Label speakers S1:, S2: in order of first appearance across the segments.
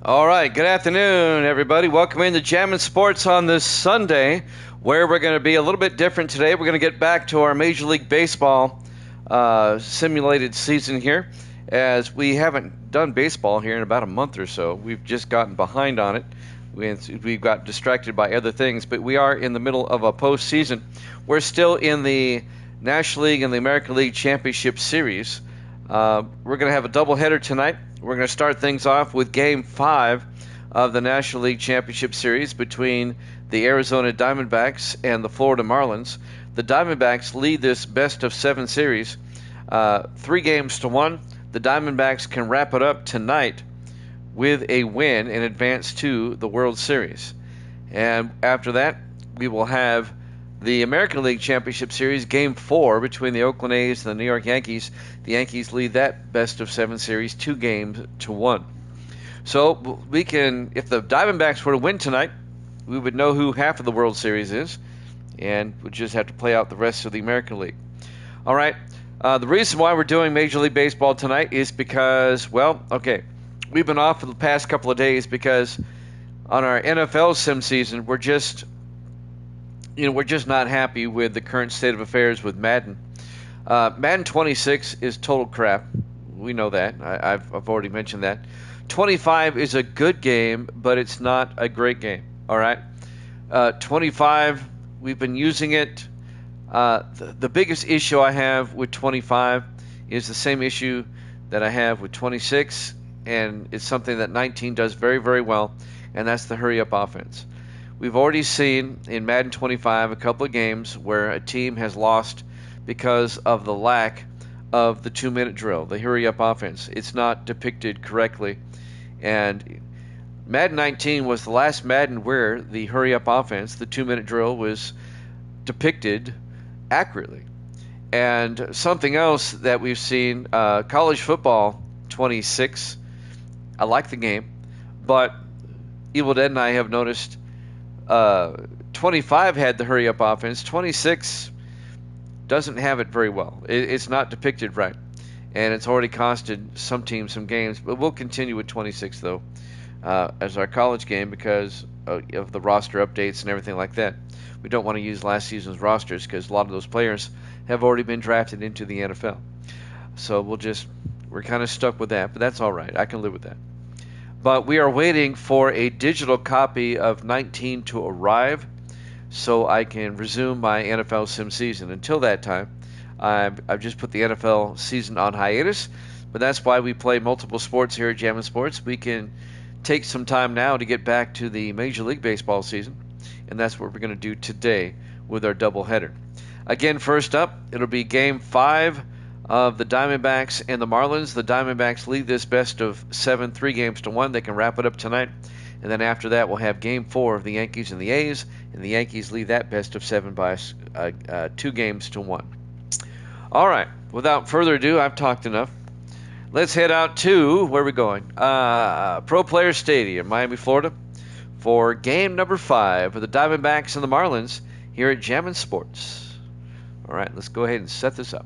S1: All right, good afternoon, everybody. Welcome into Jammin' Sports on this Sunday, where we're going to be a little bit different today. We're going to get back to our Major League Baseball simulated season here, as we haven't done baseball here in about a month or so. We've just gotten behind on it. We've got distracted by other things, but we are in the middle of a postseason. We're still in the National League and the American League Championship Series. We're going to have a doubleheader tonight. We're going to start things off with Game 5 of the National League Championship Series between the Arizona Diamondbacks and the Florida Marlins. The Diamondbacks lead this best-of-7 series 3-1. The Diamondbacks can wrap it up tonight with a win and advance to the World Series. And after that, we will have the American League Championship Series, Game 4 between the Oakland A's and the New York Yankees. The Yankees lead that best-of-7 series 2-1. So we can, if the Diamondbacks were to win tonight, we would know who half of the World Series is, and we'd just have to play out the rest of the American League. All right, the reason why we're doing Major League Baseball tonight is because, we've been off for the past couple of days because on our NFL sim season, we're just not happy with the current state of affairs with Madden. Madden 26 is total crap. We know that. I've already mentioned that. 25 is a good game, but it's not a great game. All right. 25, we've been using it. The biggest issue I have with 25 is the same issue that I have with 26, and it's something that 19 does very, very well, and that's the hurry-up offense. We've already seen in Madden 25 a couple of games where a team has lost because of the lack of the 2-minute drill, the hurry-up offense. It's not depicted correctly. And Madden 19 was the last Madden where the hurry-up offense, the 2-minute drill, was depicted accurately. And something else that we've seen, college football 26, I like the game, but Evil Dead and I have noticed 25 had the hurry-up offense. 26 doesn't have it very well. It's not depicted right, and it's already costed some teams some games. But we'll continue with 26, though, as our college game because of the roster updates and everything like that. We don't want to use last season's rosters because a lot of those players have already been drafted into the NFL. So we're kind of stuck with that, but that's all right. I can live with that. But we are waiting for a digital copy of 19 to arrive so I can resume my NFL sim season. Until that time, I've just put the NFL season on hiatus, but that's why we play multiple sports here at Jammin' Sports. We can take some time now to get back to the Major League Baseball season, and that's what we're going to do today with our doubleheader. Again, first up, it'll be Game 5 of the Diamondbacks and the Marlins. The Diamondbacks lead this best-of-7, 3-1. They can wrap it up tonight. And then after that, we'll have Game 4 of the Yankees and the A's. And the Yankees lead that best-of-7 by 2-1. All right. Without further ado, I've talked enough. Let's head out to, where are we going? Pro Player Stadium, Miami, Florida, for Game number 5 of the Diamondbacks and the Marlins here at Jammin' Sports. All right. Let's go ahead and set this up.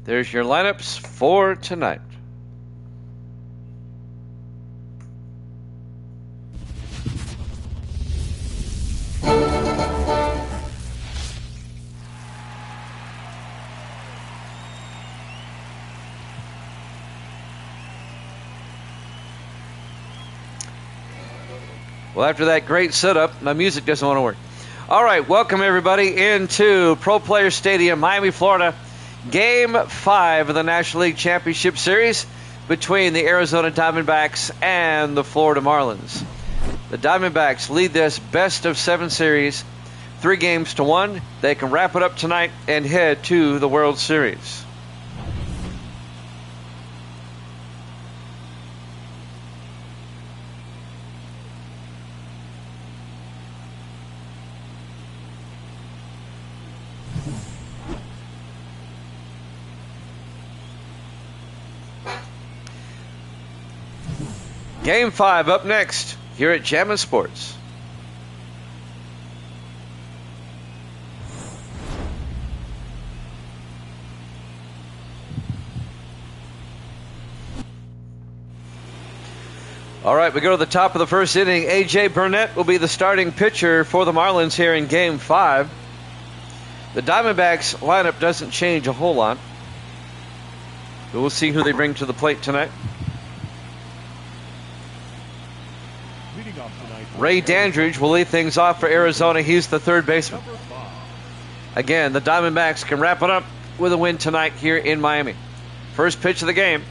S1: There's your lineups for tonight. Well, after that great setup, my music doesn't want to work. All right, welcome everybody into Pro Player Stadium, Miami, Florida. Game 5 of the National League Championship Series between the Arizona Diamondbacks and the Florida Marlins. The Diamondbacks lead this best-of-7 series 3-1. They can wrap it up tonight and head to the World Series. Game 5 up next here at Jammin' Sports. All right, we go to the top of the first inning. A.J. Burnett will be the starting pitcher for the Marlins here in Game 5. The Diamondbacks lineup doesn't change a whole lot, but we'll see who they bring to the plate tonight. Ray Dandridge will lead things off for Arizona. He's the third baseman. Again, the Diamondbacks can wrap it up with a win tonight here in Miami. First pitch of the game.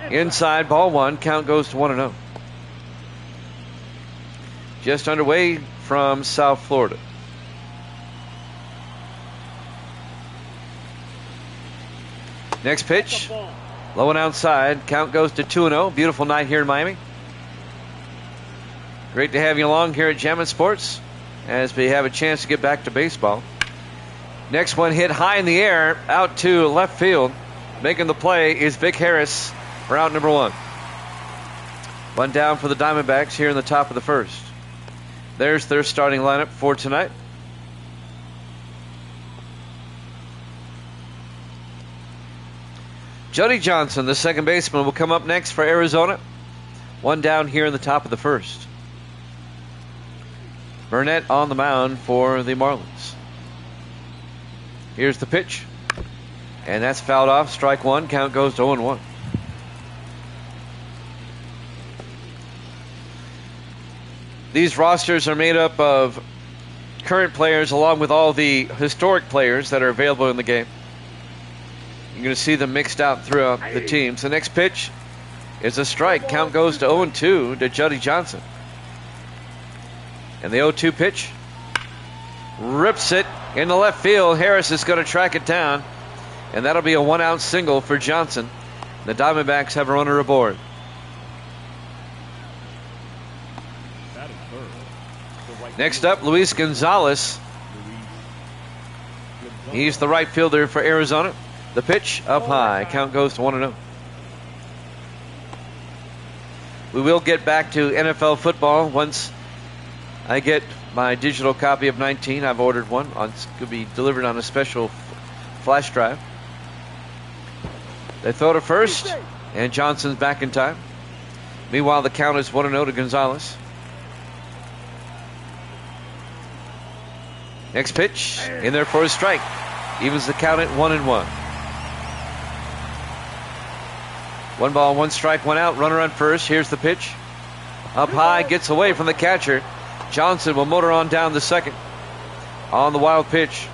S1: Inside, ball 1. Count goes to 1-0. Just underway from South Florida. Next pitch. Low and outside. Count goes to 2-0. Beautiful night here in Miami. Great to have you along here at Jammin' Sports as we have a chance to get back to baseball. Next one hit high in the air out to left field. Making the play is Vic Harris for out number 1. One down for the Diamondbacks here in the top of the first. There's their starting lineup for tonight. Jody Johnson, the second baseman, will come up next for Arizona. One down here in the top of the first. Burnett on the mound for the Marlins. Here's the pitch. And that's fouled off. Strike 1. Count goes to 0-1. These rosters are made up of current players along with all the historic players that are available in the game. You're going to see them mixed out throughout the teams. The next pitch is a strike. Count goes to 0-2 to Jody Johnson. And the 0-2 pitch rips it into left field. Harris is going to track it down, and that'll be a 1-out single for Johnson. The Diamondbacks have a runner aboard. Next up, Luis Gonzalez. He's the right fielder for Arizona. The pitch up high. Count goes to 1-0. We will get back to NFL football once I get my digital copy of 19. I've ordered one. It's going to be delivered on a special flash drive. They throw to first, and Johnson's back in time. Meanwhile, the count is 1-0 to Gonzalez. Next pitch, in there for a strike. Evens the count at 1-1. 1 ball, 1 strike, 1 out. Runner on first. Here's the pitch. Up high, gets away from the catcher. Johnson will motor on down the second on the wild pitch.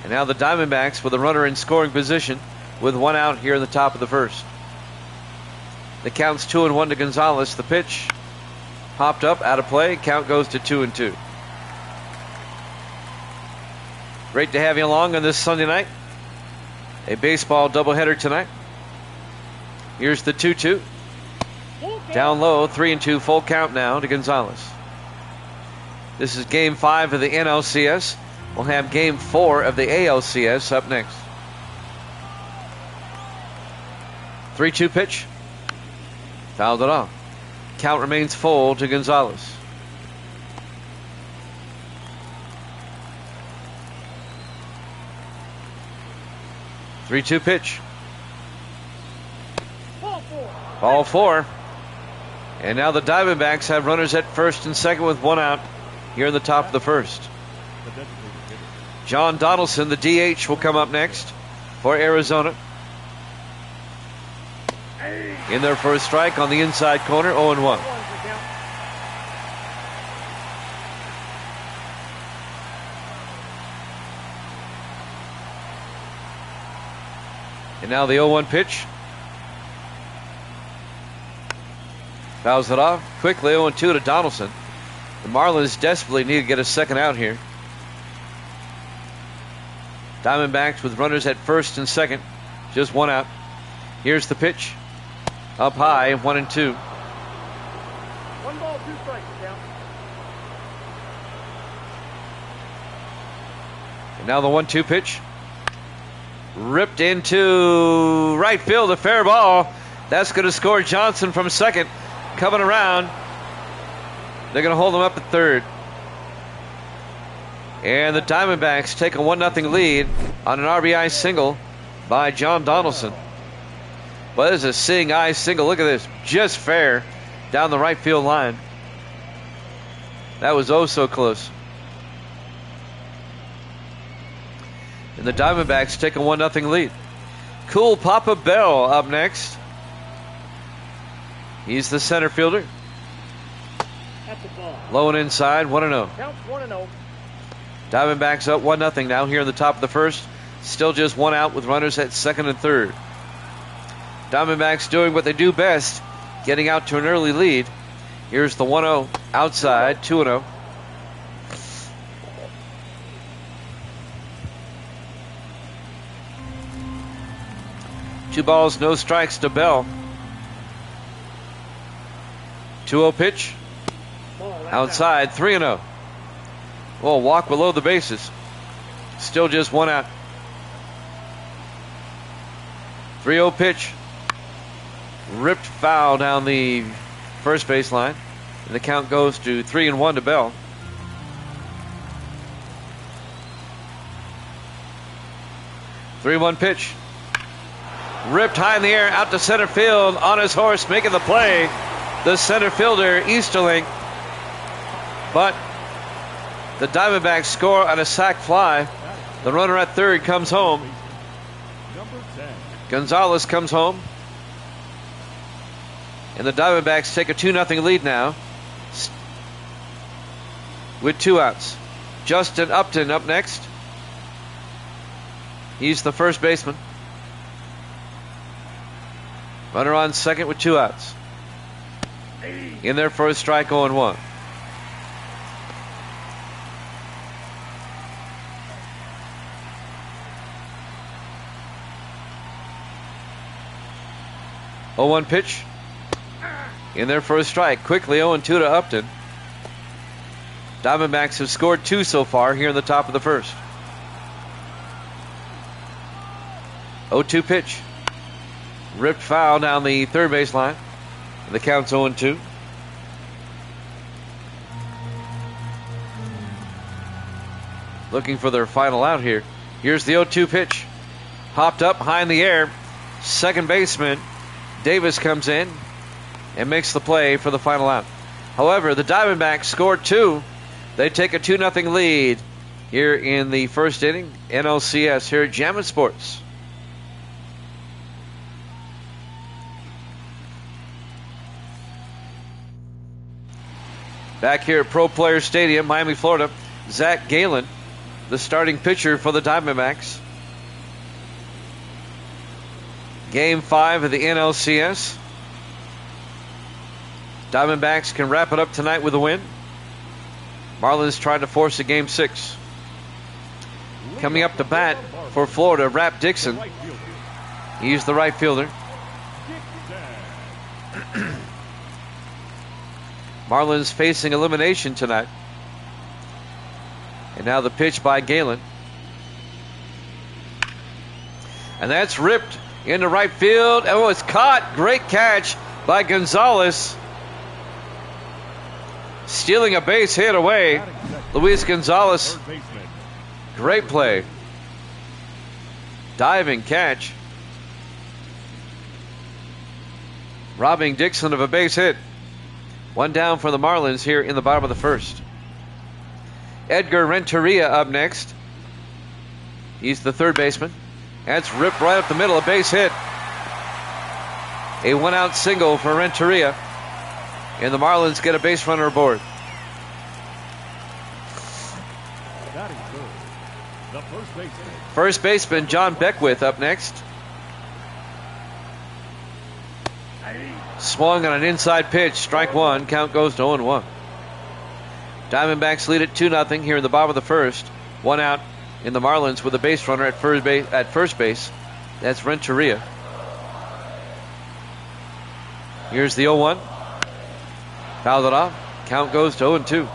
S1: And now the Diamondbacks with a runner in scoring position with 1 out here in the top of the first. The count's 2-1 to Gonzalez. The pitch popped up, out of play. Count goes to 2-2. Great to have you along on this Sunday night. A baseball doubleheader tonight. Here's the 2-2. Down low, 3-2, full count now to Gonzalez. This is Game 5 of the NLCS. We'll have Game 4 of the ALCS up next. 3-2 pitch. Fouled it off. Count remains full to Gonzalez. Three-two pitch. Ball 4. And now the Diamondbacks have runners at first and second with 1 out here in the top of the first. John Donaldson, the DH, will come up next for Arizona. In there for a strike on the inside corner, 0-1. And now the 0-1 pitch. Fouls it off quickly, 0-2 to Donaldson. The Marlins desperately need to get a second out here. Diamondbacks with runners at first and second. Just one out. Here's the pitch. Up high, 1-2.
S2: 1 ball, 2 strikes, count.
S1: And now the 1-2 pitch. Ripped into right field, a fair ball. That's going to score Johnson from second. Coming around. They're going to hold him up at third. And the Diamondbacks take a 1-0 lead on an RBI single by John Donaldson. But this is a seeing eye single. Look at this. Just fair down the right field line. That was oh so close. And the Diamondbacks take a 1-0 lead. Cool Papa Bell up next. He's the center fielder.
S2: At the ball.
S1: Low and inside, 1-0.
S2: Counts 1-0.
S1: Diamondbacks up 1-0 now here in the top of the first. Still just one out with runners at second and third. Diamondbacks doing what they do best, getting out to an early lead. Here's the 1-0 outside, 2-0. Two balls, no strikes to Bell. 2-0 pitch. Outside, 3-0. Well, walk below the bases. Still just one out. 3-0 pitch. Ripped foul down the first baseline. And the count goes to 3-1 to Bell. Three-one pitch. Ripped high in the air, out to center field, on his horse, making the play. The center fielder, Easterling. But the Diamondbacks score on a sac fly. The runner at third comes home. Gonzalez comes home. And the Diamondbacks take a 2-0 lead now with 2 outs. Justin Upton up next. He's the first baseman. Runner on second with 2 outs. In there for a strike, 0-1. Oh, 1 pitch. In there for a strike. Quickly 0-2 to Upton. Diamondbacks have scored 2 so far here in the top of the first. 0-2 pitch. Ripped foul down the third baseline. The count's 0-2. Looking for their final out here. Here's the 0-2 pitch. Popped up high in the air. Second baseman Davis comes in and makes the play for the final out. However, the Diamondbacks scored 2. They take a 2-0 lead here in the first inning. NLCS here at Jammin' Sports. Back here at Pro Player Stadium, Miami, Florida, Zach Gallen, the starting pitcher for the Diamondbacks. Game 5 of the NLCS. Diamondbacks can wrap it up tonight with a win. Marlins trying to force a Game 6. Coming up to bat for Florida, Rap Dixon. He's the right fielder. Marlins facing elimination tonight. And now the pitch by Gallen. And that's ripped into right field. Oh, it's caught. Great catch by Gonzalez. Stealing a base hit away. Luis Gonzalez. Great play. Diving catch. Robbing Dixon of a base hit. One down for the Marlins here in the bottom of the first. Edgar Renteria up next. He's the third baseman. That's ripped right up the middle, a base hit. A one-out single for Renteria. And the Marlins get a base runner aboard. First baseman John Beckwith up next. Swung on an inside pitch, strike 1. Count goes to 0-1. Diamondbacks lead it 2-0 here in the bottom of the first. One out in the Marlins with a base runner at first base. That's Renteria. Here's the 0-1. Fouled it off. Count goes to 0-2.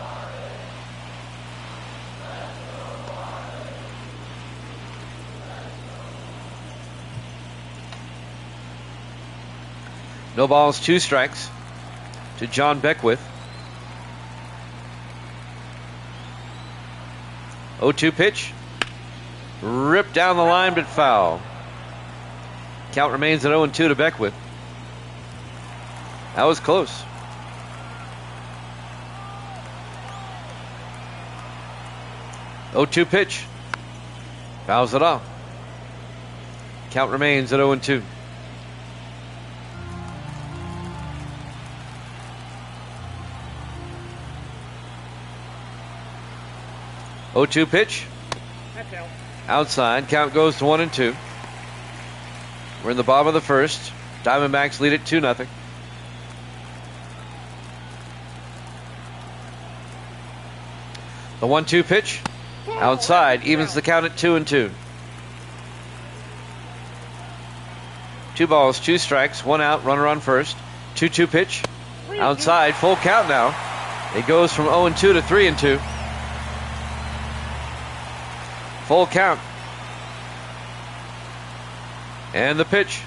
S1: No balls, 2 strikes to John Beckwith. 0-2 pitch. Ripped down the line, but foul. Count remains at 0-2 to Beckwith. That was close. Oh, 2 pitch. Fouls it off. Count remains at 0-2. Oh, 2 pitch.
S2: That's out.
S1: Outside. Count goes to 1-2. We're in the bottom of the first. Diamondbacks lead it 2-0. The 1-2 pitch. Outside. Evens the count at 2-2. 2 balls, 2 strikes, 1 out, runner on first. 2-2 pitch. Outside. Full count now. It goes from 0-2 to 3-2. Full count. And the pitch.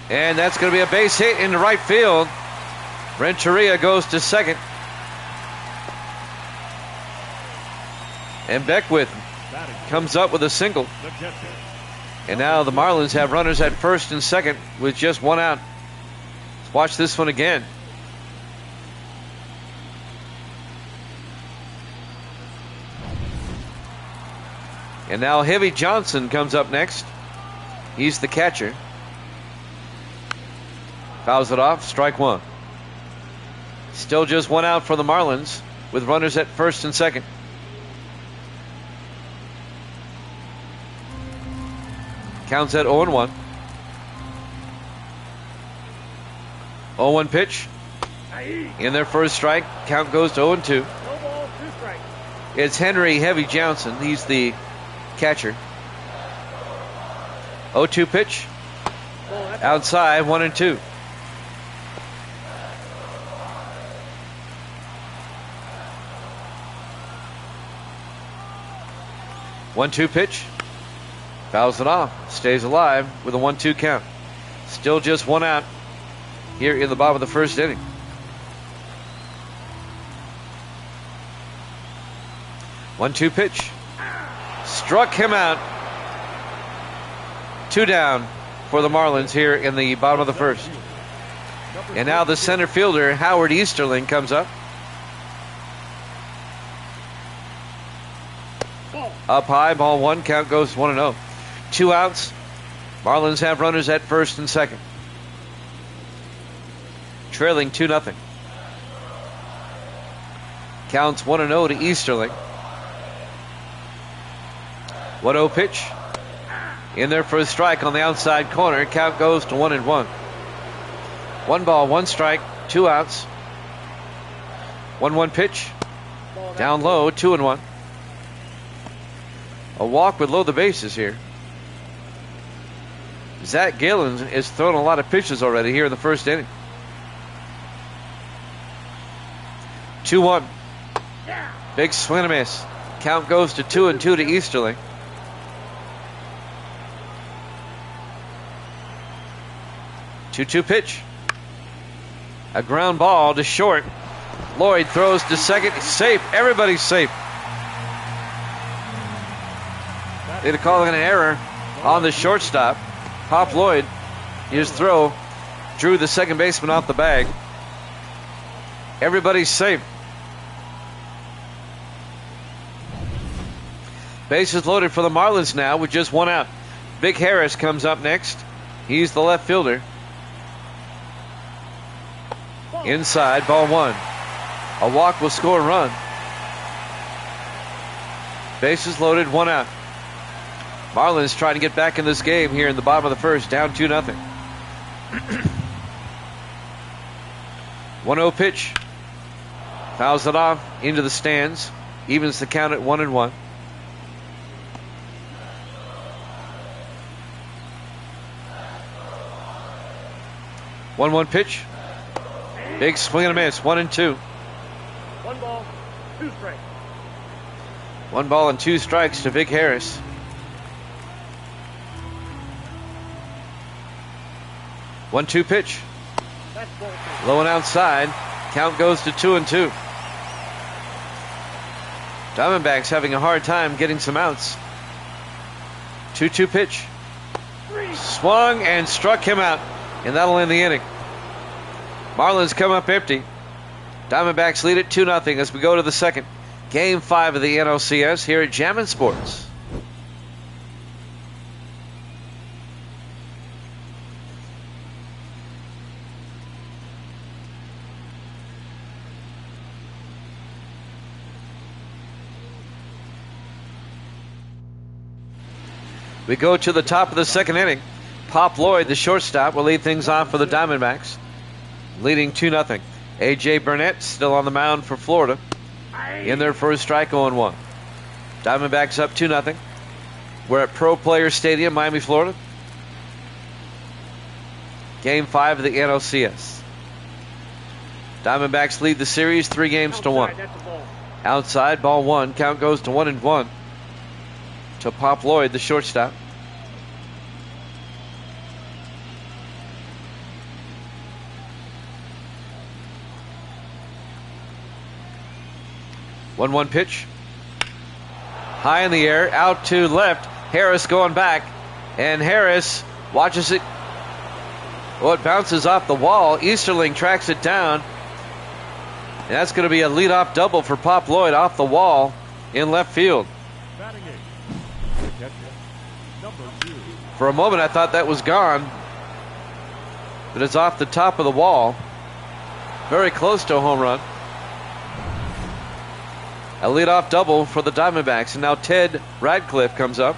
S1: And that's going to be a base hit into right field. Renteria goes to second. And Beckwith comes up with a single. And now the Marlins have runners at first and second with just 1 out. Let's watch this one again. And now Heavy Johnson comes up next. He's the catcher. Fouls it off, strike 1. Still just 1 out for the Marlins with runners at first and second. Counts at 0-1. 0-1 pitch. In their first strike, count goes to 0-2.
S2: No balls, 2 strikes.
S1: It's Henry Heavy Johnson. He's the catcher. 0-2 pitch.
S2: Ball, that's
S1: Outside, 1-2. One-two pitch. Fouls it off. Stays alive with a 1-2 count. Still just 1 out here in the bottom of the first inning. One-two pitch. Struck him out. 2 down for the Marlins here in the bottom of the first. And now the center fielder, Howard Easterling, comes up. Up high, ball 1, count goes 1-0. 2 outs. Marlins have runners at first and second. Trailing 2-0. Counts 1-0 to Easterling. 1-0 pitch. In there for a strike on the outside corner. Count goes to 1-1. 1 ball, 1 strike, 2 outs. 1-1 pitch. Down low, 2-1. A walk would load the bases here. Zach Galen has thrown a lot of pitches already here in the first inning. 2-1. Big swing and a miss. Count goes to 2-2 to Easterling. Two-two pitch. A ground ball to short. Lloyd throws to second. Safe. Everybody's safe. They're calling an error on the shortstop. Pop Lloyd, his throw, drew the second baseman off the bag. Everybody's safe. Bases loaded for the Marlins now with just 1 out. Big Harris comes up next. He's the left fielder. Inside, ball 1. A walk will score a run. Bases loaded, 1 out. Marlins trying to get back in this game here in the bottom of the first, down 2-0. 1-0 pitch. Fouls it off into the stands. Evens the count at 1-1. One pitch. Big swing and a miss. 1-2.
S2: 1 ball, 2 strikes.
S1: 1 ball and 2 strikes to Vic Harris. One-two pitch.
S2: That's ball 2.
S1: Low and outside. Count goes to 2-2. Diamondbacks having a hard time getting some outs. 2-2 pitch. Swung and struck him out, and that'll end the inning. Marlins come up empty. Diamondbacks lead it 2-0 as we go to the second. Game 5 of the NLCS here at Jammin' Sports. We go to the top of the second inning. Pop Lloyd, the shortstop, will lead things off for the Diamondbacks, leading 2-0. A.J. Burnett still on the mound for Florida. In their first strike, 0-1. Diamondbacks up 2-0. We're at Pro Player Stadium, Miami, Florida. Game 5 of the NLCS. Diamondbacks lead the series 3-1.
S2: That's a ball.
S1: Outside, ball 1. Count goes to 1-1 to Pop Lloyd, the shortstop. One pitch. High in the air, out to left. Harris going back, and Harris watches it. Well, it bounces off the wall. Easterling tracks it down, and that's going to be a leadoff double for Pop Lloyd off the wall in left field. For a moment, I thought that was gone, but it's off the top of the wall. Very close to a home run. A leadoff double for the Diamondbacks, and now Ted Radcliffe comes up.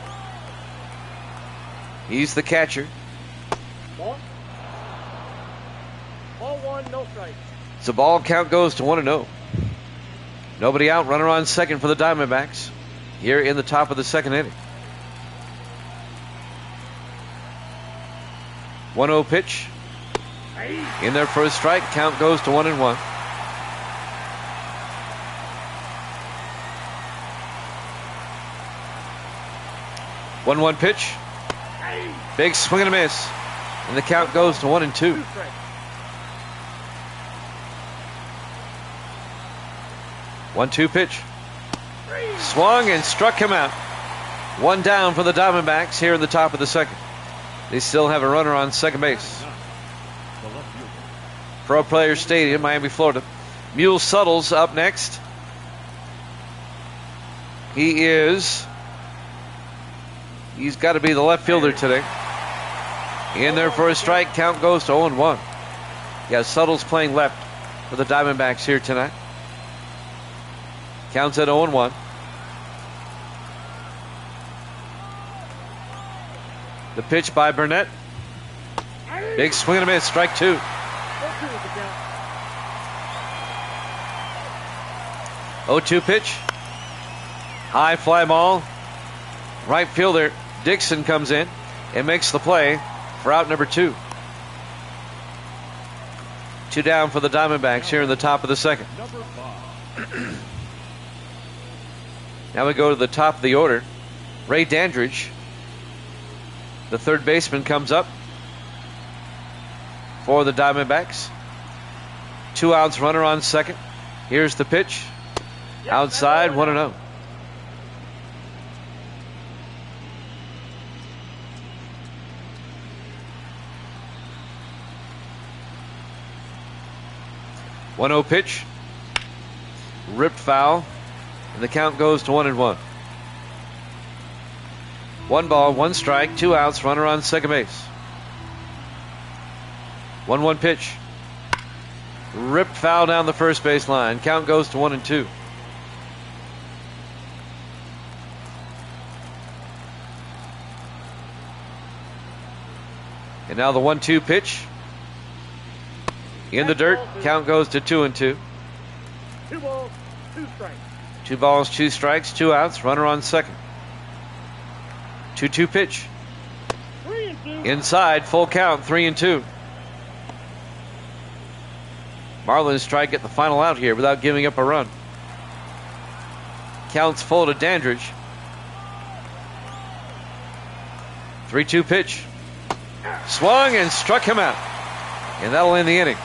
S1: He's the catcher.
S2: Ball. Ball 1, no strikes.
S1: The ball count goes to 1-0. Nobody out, runner on second for the Diamondbacks here in the top of the second inning. 1-0 pitch. In their first strike, count goes to 1-1. One pitch. Big swing and a miss. And the count goes to 1-2.
S2: 2 strikes.
S1: One-two pitch. Swung and struck him out. 1 down for the Diamondbacks here in the top of the second. They still have a runner on second base. Pro Player Stadium, Miami, Florida. Mule Suttles up next. He's got to be the left fielder today. In there for a strike, count goes to 0-1. Yeah, Suttles playing left for the Diamondbacks here tonight. Counts at 0-1. The pitch by Burnett. Big swing and a miss, strike 2.
S2: 0-2 is the count.
S1: 0-2 pitch. High fly ball. Right fielder Dixon comes in and makes the play for out number 2. 2 down for the Diamondbacks here in the top of the second. Now we go to the top of the order. Ray Dandridge, the third baseman, comes up for the Diamondbacks. 2 outs, runner on second. Here's the pitch. Outside, 1-0. One-0 pitch. Ripped foul. And the count goes to 1-1. 1 ball, 1 strike, 2 outs, runner on second base. 1-1 pitch. Ripped foul down the first base line. Count goes to 1-2. And now the 1-2 pitch. In the dirt, count goes to 2-2.
S2: 2 balls, 2 strikes.
S1: 2 balls, 2 strikes, 2 outs, runner on second. 2-2 pitch.
S2: 3-2.
S1: Inside, full count, 3-2. Marlins try to get the final out here without giving up a run. Counts full to Dandridge. 3-2 pitch. Swung and struck him out. And that'll end the inning.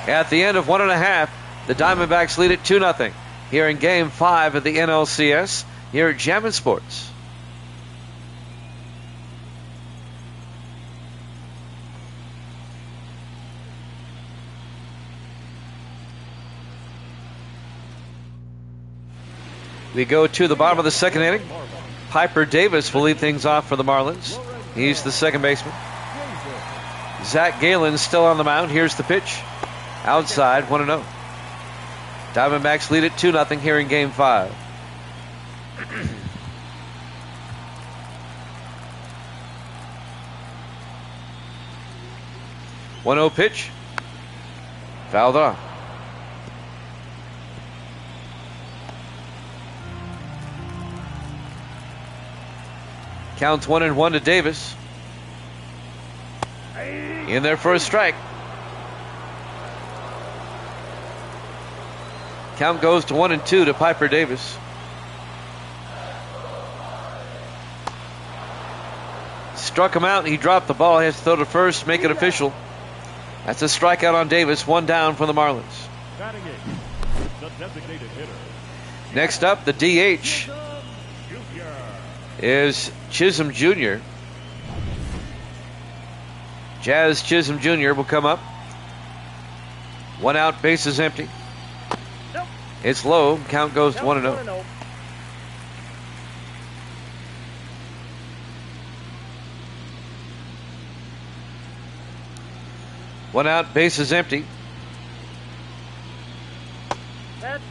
S1: At the end of 1.5, the Diamondbacks lead it 2-0 here in Game 5 of the NLCS here at Jammin' Sports. We go to the bottom of the second inning. Piper Davis will lead things off for the Marlins. He's the second baseman. Zach Galen's still on the mound. Here's the pitch. Outside, 1-0. Diamondbacks lead it 2-0 here in Game 5. One-0 pitch. Fouled off. Counts 1-1 to Davis. In there for a strike. Count goes to 1-2 to Piper Davis. Struck him out. He dropped the ball. He has to throw to first, make it official. That's a strikeout on Davis. 1 down for the Marlins. Next up, the DH is Chisholm Jr. Jazz Chisholm Jr. will come up. 1 out, bases empty. It's low. Count goes to 1-0. One out, bases empty.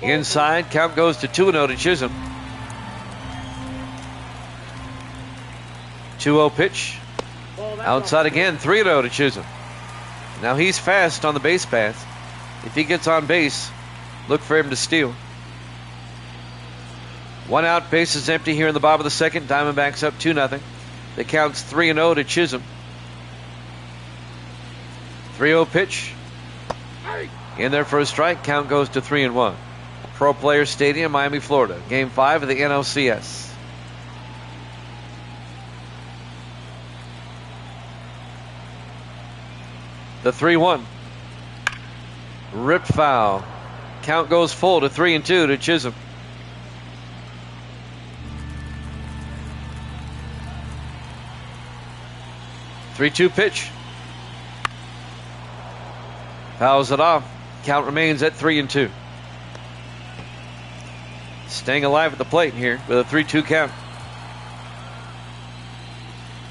S1: Inside, count goes to 2-0 to Chisholm. 2-0 pitch. Outside again, 3-0 to Chisholm. Now he's fast on the base path. If he gets on base, look for him to steal. 1 out, bases empty here in the bottom of the second. Diamondbacks up 2-0. The count's 3-0 to Chisholm. 3-0 pitch. In there for a strike. Count goes to 3-1. Pro Player Stadium, Miami, Florida. Game 5 of the NLCS. The 3-1. Ripped foul. Count goes full to 3-2 to Chisholm. Three-two pitch. Fouls it off. Count remains at 3-2. Staying alive at the plate here with a 3-2 count.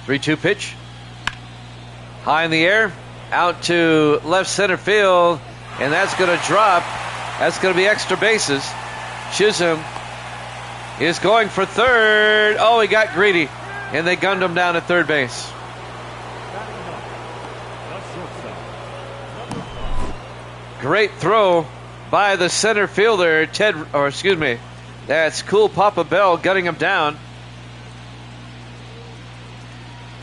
S1: 3-2 pitch. High in the air. Out to left center field. And that's going to drop. That's going to be extra bases. Chisholm is going for third. Oh, he got greedy. And they gunned him down at third base. Great throw by the center fielder, that's Cool Papa Bell gunning him down.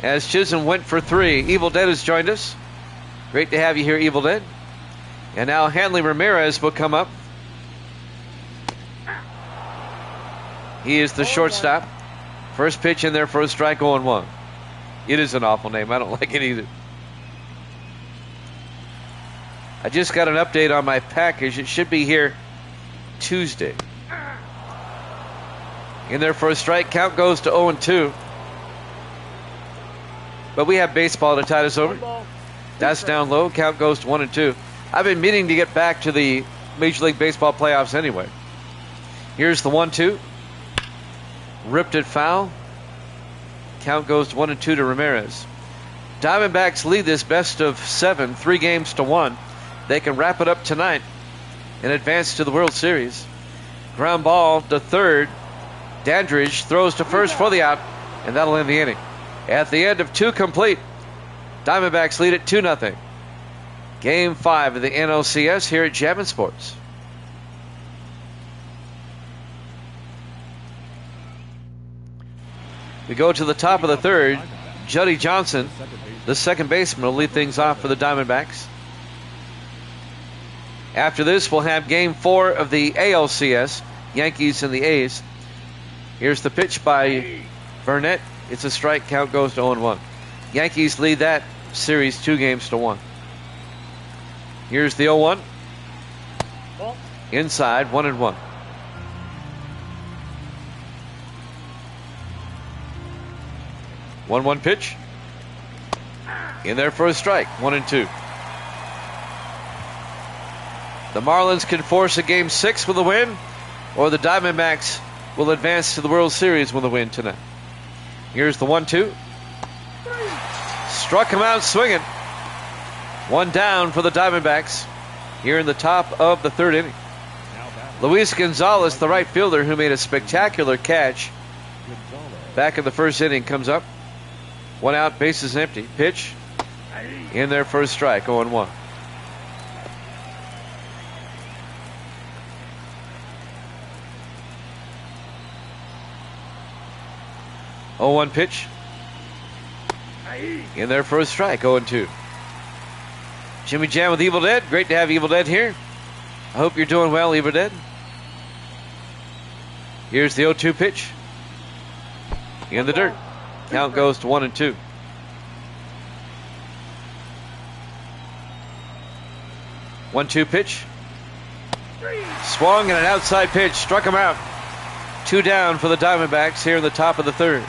S1: As Chisholm went for 3. Evil Dead has joined us. Great to have you here, Evil Dead. And now Hanley Ramirez will come up. He is the shortstop. First pitch in there for a strike, 0-1. It is an awful name. I don't like it either. I just got an update on my package. It should be here Tuesday. In there for a strike. Count goes to 0-2. But we have baseball to tide us over. That's down low. Count goes to 1-2. I've been meaning to get back to the Major League Baseball playoffs anyway. Here's the 1-2. Ripped it foul. Count goes to 1-2 to Ramirez. Diamondbacks lead this best of 7, 3-1. They can wrap it up tonight and advance to the World Series. Ground ball to third. Dandridge throws to first for the out, and that'll end the inning. At the end of 2 complete, Diamondbacks lead it 2-0. Game 5 of the NLCS here at Jammin' Sports. We go to the top of the third. Juddy Johnson, the second baseman, will lead things off for the Diamondbacks. After this, we'll have Game 4 of the ALCS, Yankees and the A's. Here's the pitch by Burnett. It's a strike. Count goes to 0-1. Yankees lead that series 2-1. Here's the 0-1. Inside, 1-1. One pitch. In there for a strike. 1-2. The Marlins can force a Game 6 with a win, or the Diamondbacks will advance to the World Series with a win tonight. Here's the 1-2. Struck him out swinging. One down for the Diamondbacks here in the top of the third inning. Luis Gonzalez, the right fielder who made a spectacular catch back in the first inning, comes up. One out, bases empty. Pitch. In there for a strike, 0-1. Oh, 0-1 pitch. In there for a strike, 0-2. Jimmy Jam with Evil Dead. Great to have Evil Dead here. I hope you're doing well, Evil Dead. Here's the 0-2 pitch. In the dirt. Count goes to 1-2. One-two pitch. Swung and an outside pitch. Struck him out. Two down for the Diamondbacks here in the top of the third.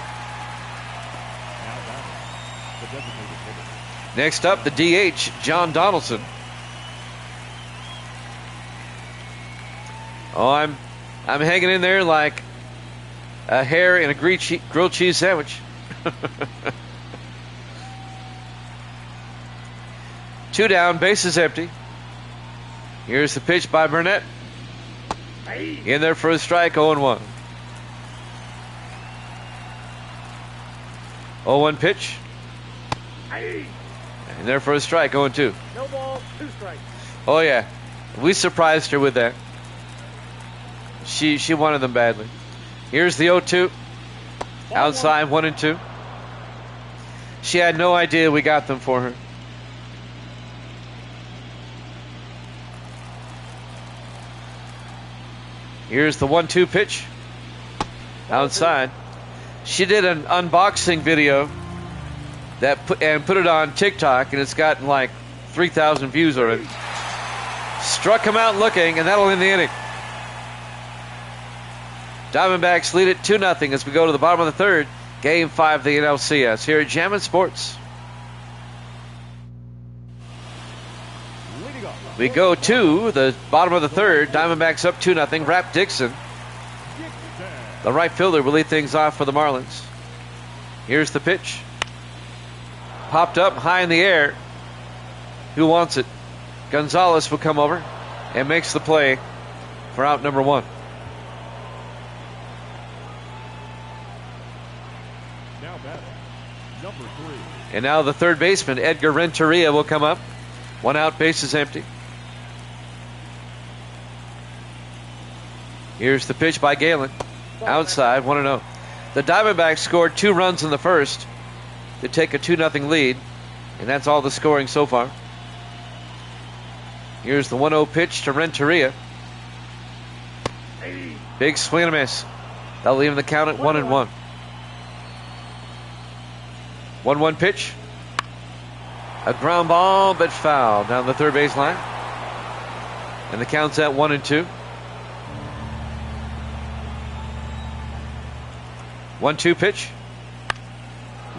S1: Next up, the DH, John Donaldson. Oh, I'm hanging in there like a hair in a grilled cheese sandwich. Two down, bases empty. Here's the pitch by Burnett. In there for a strike, 0-1. 0-1 pitch. In there for a strike, 0-2.
S2: No ball, 2 strikes.
S1: Oh yeah, we surprised her with that. She wanted them badly. Here's the 0-2. Outside, 1-2. She had no idea we got them for her. Here's the 1-2 pitch. Outside. She did an unboxing video that put it on TikTok, and it's gotten like 3,000 views already. Struck him out looking, and that'll end the inning. Diamondbacks lead it 2-0 as we go to the bottom of the third. Game 5 of the NLCS here at Jammin' Sports. We go to the bottom of the third. Diamondbacks up 2-0. Rap Dixon, the right fielder, will lead things off for the Marlins. Here's the pitch. Popped up high in the air. Who wants it? Gonzalez will come over and makes the play for out number 1.
S2: Now batting, number 3.
S1: And now the third baseman, Edgar Renteria, will come up. One out, bases empty. Here's the pitch by Galen. Outside, 1-0. The Diamondbacks scored 2 runs in the first to take a 2-0 lead, and that's all the scoring so far. Here's the 1-0 pitch to Renteria. Big swing and a miss. That'll leave the count at 1-1. 1-1 pitch. A ground ball, but foul down the third base line. And the count's at 1-2. 1-2 pitch.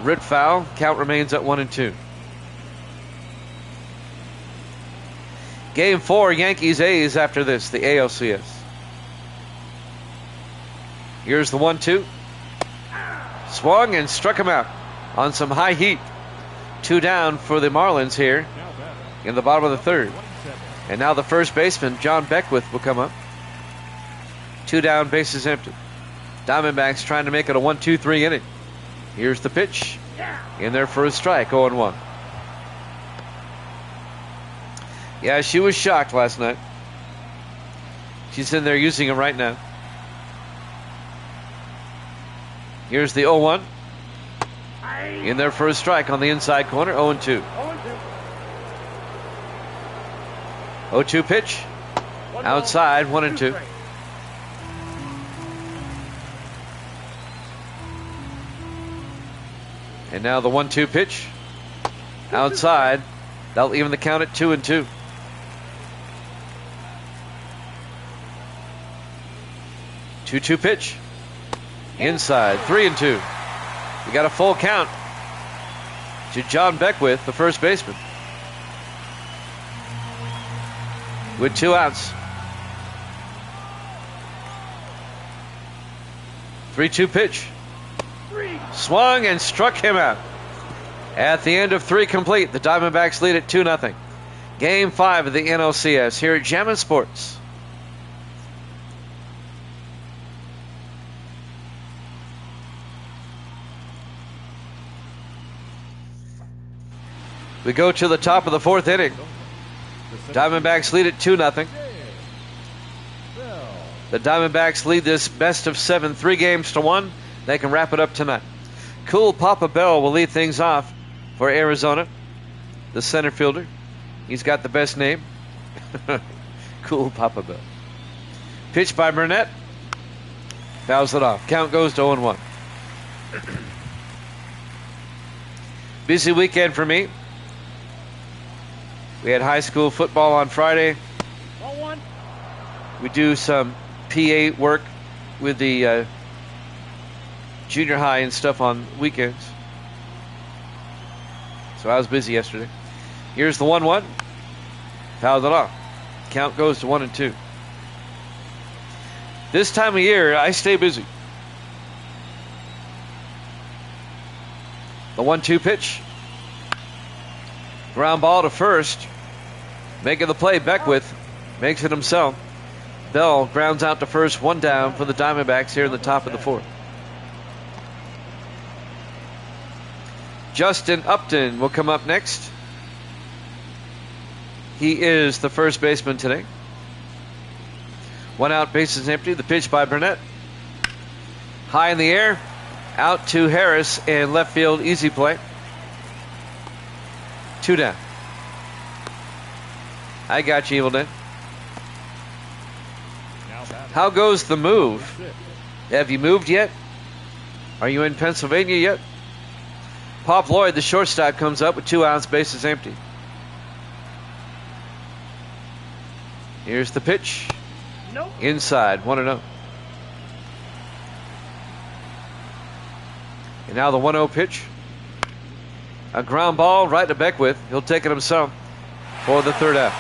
S1: Rit foul. Count remains at 1-2. Game 4, Yankees A's after this, the ALCS. Here's the 1-2. Swung and struck him out on some high heat. 2 down for the Marlins here in the bottom of the third. And now the first baseman, John Beckwith, will come up. 2 down, bases empty. Diamondbacks trying to make it a 1-2-3 inning. Here's the pitch. In there for a strike, 0-1. Yeah, she was shocked last night. She's in there using him right now. Here's the 0-1. In their first strike on the inside corner, 0-2. 0-2 pitch. Outside, 1-2. And now the 1-2 pitch. Outside. That'll even the count at 2-2. Two-two pitch. Inside, 3-2. We got a full count to John Beckwith, the first baseman, with 2 outs. 3-2 pitch. Swung and struck him out. At the end of 3 complete, the Diamondbacks lead at 2-0. Game 5 of the NLCS here at Jammin' Sports. We go to the top of the 4th inning. Diamondbacks lead at 2-0. The Diamondbacks lead this best of 7, 3 games to 1. They can wrap it up tonight. Cool Papa Bell will lead things off for Arizona, the center fielder. He's got the best name. Cool Papa Bell. Pitch by Burnett. Fouls it off. Count goes to 0-1. Busy weekend for me. We had high school football on Friday. We do some PA work with the junior high and stuff on weekends. So I was busy yesterday. Here's the 1-1. Fouled it off. Count goes to 1-2. This time of year, I stay busy. The 1-2 pitch. Ground ball to first. Making the play, Beckwith makes it himself. Bell grounds out to first, 1 down for the Diamondbacks here in the top of the 4th. Justin Upton will come up next. He is the first baseman today. 1 out, bases empty. The pitch by Burnett. High in the air. Out to Harris and left field, easy play. 2 down. I got you, Evil Dan. How goes the move? Have you moved yet? Are you in Pennsylvania yet? Pop Lloyd, the shortstop, comes up with 2 outs, bases empty. Here's the pitch.
S2: Nope.
S1: Inside, 1-0. And now the 1-0 pitch. A ground ball right to Beckwith. He'll take it himself for the 3rd out.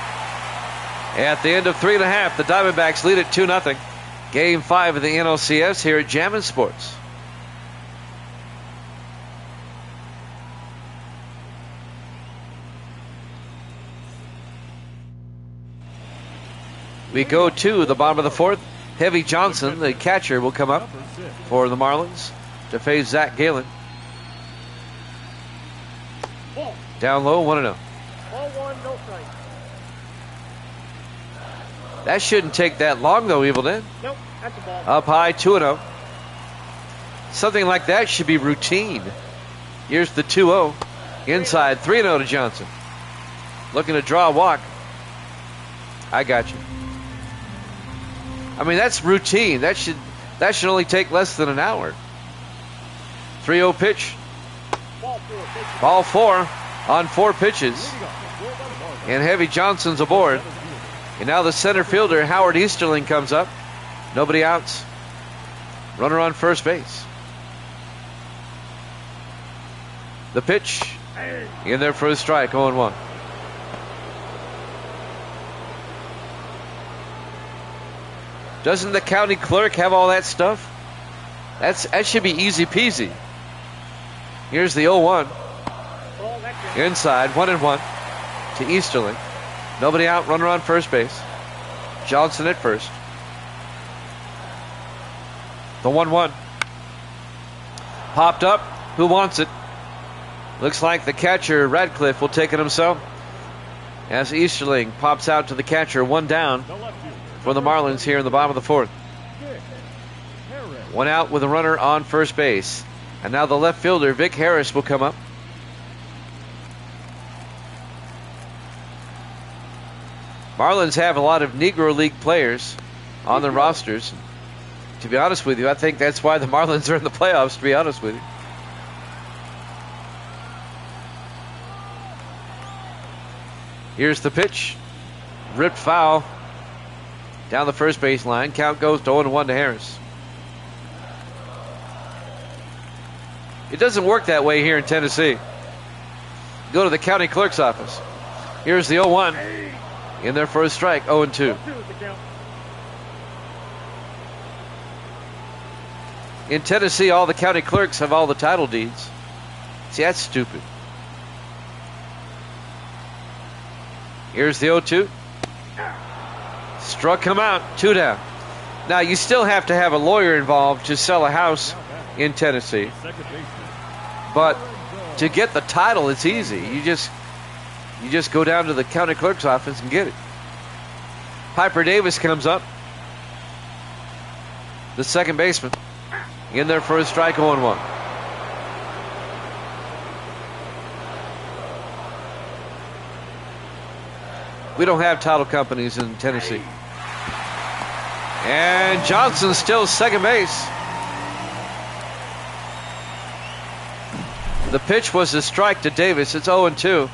S1: At the end of 3 1/2, the Diamondbacks lead at 2-0. Game 5 of the NLCS here at Jammin' Sports. We go to the bottom of the 4th. Heavy Johnson, the catcher, will come up for the Marlins to face Zach Galen. Down low, 1-0.
S2: Ball 1, no strike.
S1: That shouldn't take that long, though, Evil Dan.
S2: Nope, that's a ball.
S1: Up high, 2-0. Something like that should be routine. Here's the 2-0. Inside, 3-0 to Johnson. Looking to draw a walk. I got you. I mean, that's routine. That should only take less than an hour. 3-0 pitch. Ball 4 on 4 pitches. And Heavy Johnson's aboard. And now the center fielder, Howard Easterling, comes up. Nobody outs. Runner on first base. The pitch. In there for a strike, 0-1. Doesn't the county clerk have all that stuff? That should be easy peasy. Here's the 0-1. Inside, 1-1 to Easterling. Nobody out, runner on first base. Johnson at first. The 1-1. Popped up. Who wants it? Looks like the catcher, Radcliffe, will take it himself. As Easterling pops out to the catcher, 1 down for the Marlins here in the bottom of the 4th. 1 out with a runner on first base. And now the left fielder, Vic Harris, will come up. Marlins have a lot of Negro League players on their rosters. To be honest with you, I think that's why the Marlins are in the playoffs, to be honest with you. Here's the pitch. Ripped foul down the first base line. Count goes to 0-1 to Harris. It doesn't work that way here in Tennessee. Go to the county clerk's office. Here's the 0-1. In their first strike, 0-2. In Tennessee, all the county clerks have all the title deeds. See, that's stupid. Here's the 0-2. Struck him out, 2 down. Now, you still have to have a lawyer involved to sell a house in Tennessee. But to get the title, it's easy. You just go down to the county clerk's office and get it. Piper Davis comes up. The second baseman. In there for a strike, 0-1. We don't have title companies in Tennessee. And Johnson still second base. The pitch was a strike to Davis. It's 0-2.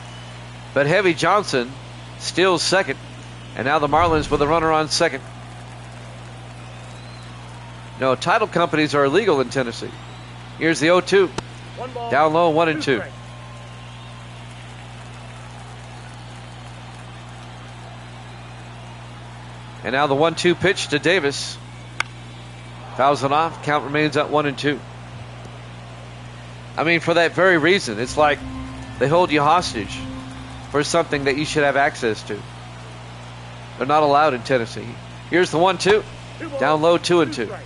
S1: But Heavy Johnson steals second. And now the Marlins with a runner on second. No, title companies are illegal in Tennessee. Here's the 0-2. Down low, 1-2. And now the 1-2 pitch to Davis. Fouls it off. Count remains at 1-2. I mean, for that very reason, it's like they hold you hostage for something that you should have access to. They're not allowed in Tennessee. Here's the 1-2. Down low, 2-2.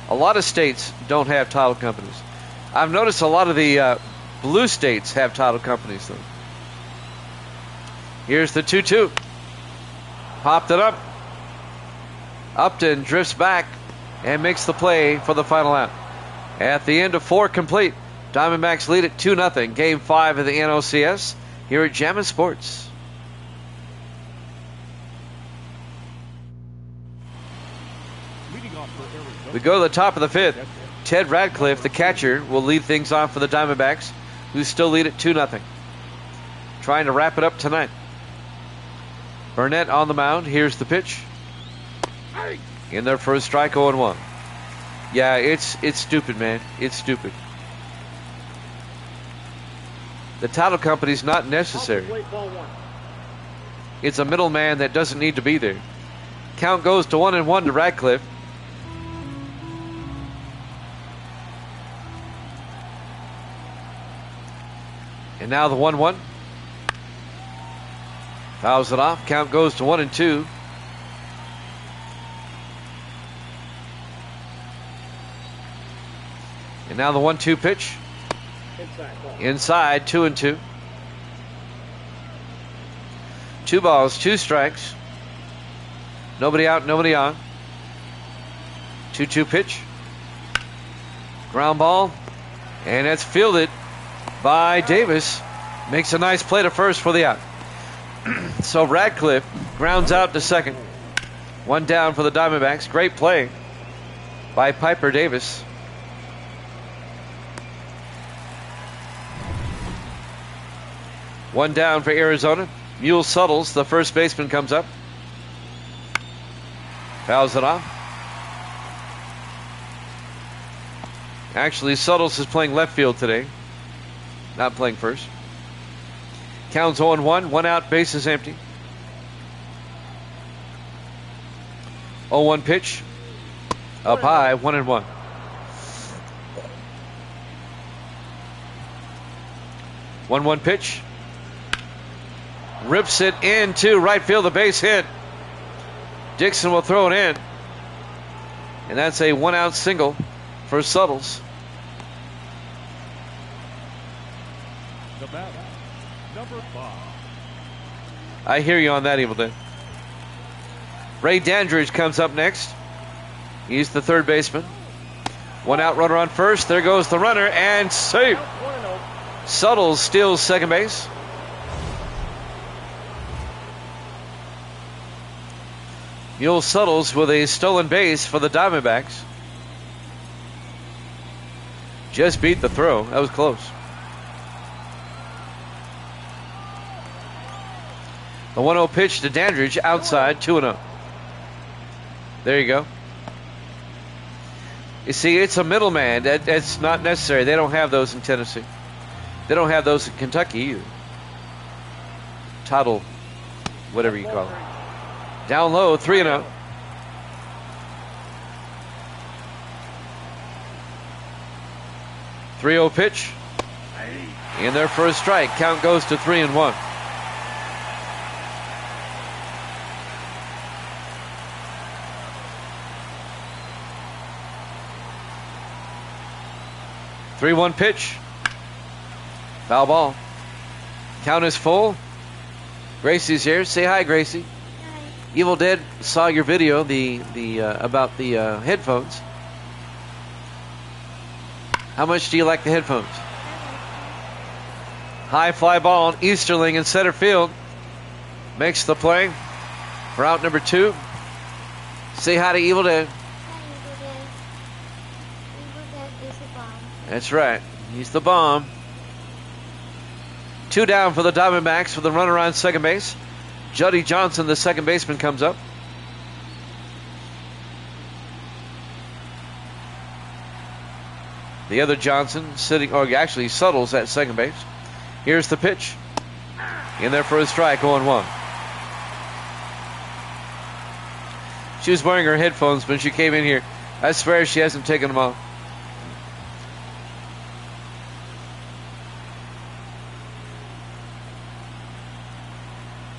S1: A lot of states don't have title companies. I've noticed a lot of the blue states have title companies, though. Here's the 2-2. Popped it up. Upton drifts back and makes the play for the final out. At the end of 4 complete, Diamondbacks lead at 2-0. Game 5 of the NLCS here at Jammin' Sports. We go to the top of the 5th. Ted Radcliffe, the catcher, will lead things off for the Diamondbacks, who still lead at 2-0. Trying to wrap it up tonight. Burnett on the mound. Here's the pitch. In there for a strike, 0-1. Yeah, it's stupid, man. It's stupid. The title company's not necessary. It's a middleman that doesn't need to be there. Count goes to 1-1 to Radcliffe. And now the 1-1. Fouls it off. Count goes to 1-2. And now the 1-2 pitch. Inside, 2-2. 2 balls, 2 strikes. Nobody out, nobody on. 2-2 pitch. Ground ball. And it's fielded by Davis. Makes a nice play to first for the out. So Radcliffe grounds out to second. 1 down for the Diamondbacks. Great play by Piper Davis. One down for Arizona. Mule Suttles, the first baseman, comes up. Fouls it off. Actually, Suttles is playing left field today. Not playing first. Counts 0-1. 1 out, base is empty. 0-1 pitch. Up high, 1-1. 1-1 pitch. Rips it into right field, the base hit. Dixon will throw it in. And that's a 1-out single for Suttles.
S3: The batter, number 5.
S1: I hear you on that, Evil Dead. Ray Dandridge comes up next. He's the third baseman. One out, runner on first. There goes the runner, and safe.
S2: Count 1-0.
S1: Suttles steals second base. Mule Suttles with a stolen base for the Diamondbacks. Just beat the throw. That was close. The 1-0 pitch to Dandridge outside, 2-0. There you go. You see, it's a middleman. That's not necessary. They don't have those in Tennessee. They don't have those in Kentucky either. Toddle, whatever you call it. Down low, 3-0. .30 pitch. In there for a strike. Count goes to 3-1. .31 pitch. Foul ball. Count is full. Gracie's here. Say hi, Gracie.
S4: Hi.
S1: Evil Dead saw your video about the headphones. How much do you like the headphones? High fly ball. Easterling in center field makes the play for out number 2. Say hi to Evil Dead. That's right. He's the bomb. 2 down for the Diamondbacks with the runner on second base. Juddy Johnson, the second baseman, comes up. The other Johnson sitting, or actually Suttles at second base. Here's the pitch. In there for a strike, 0-1. She was wearing her headphones when she came in here. I swear she hasn't taken them off.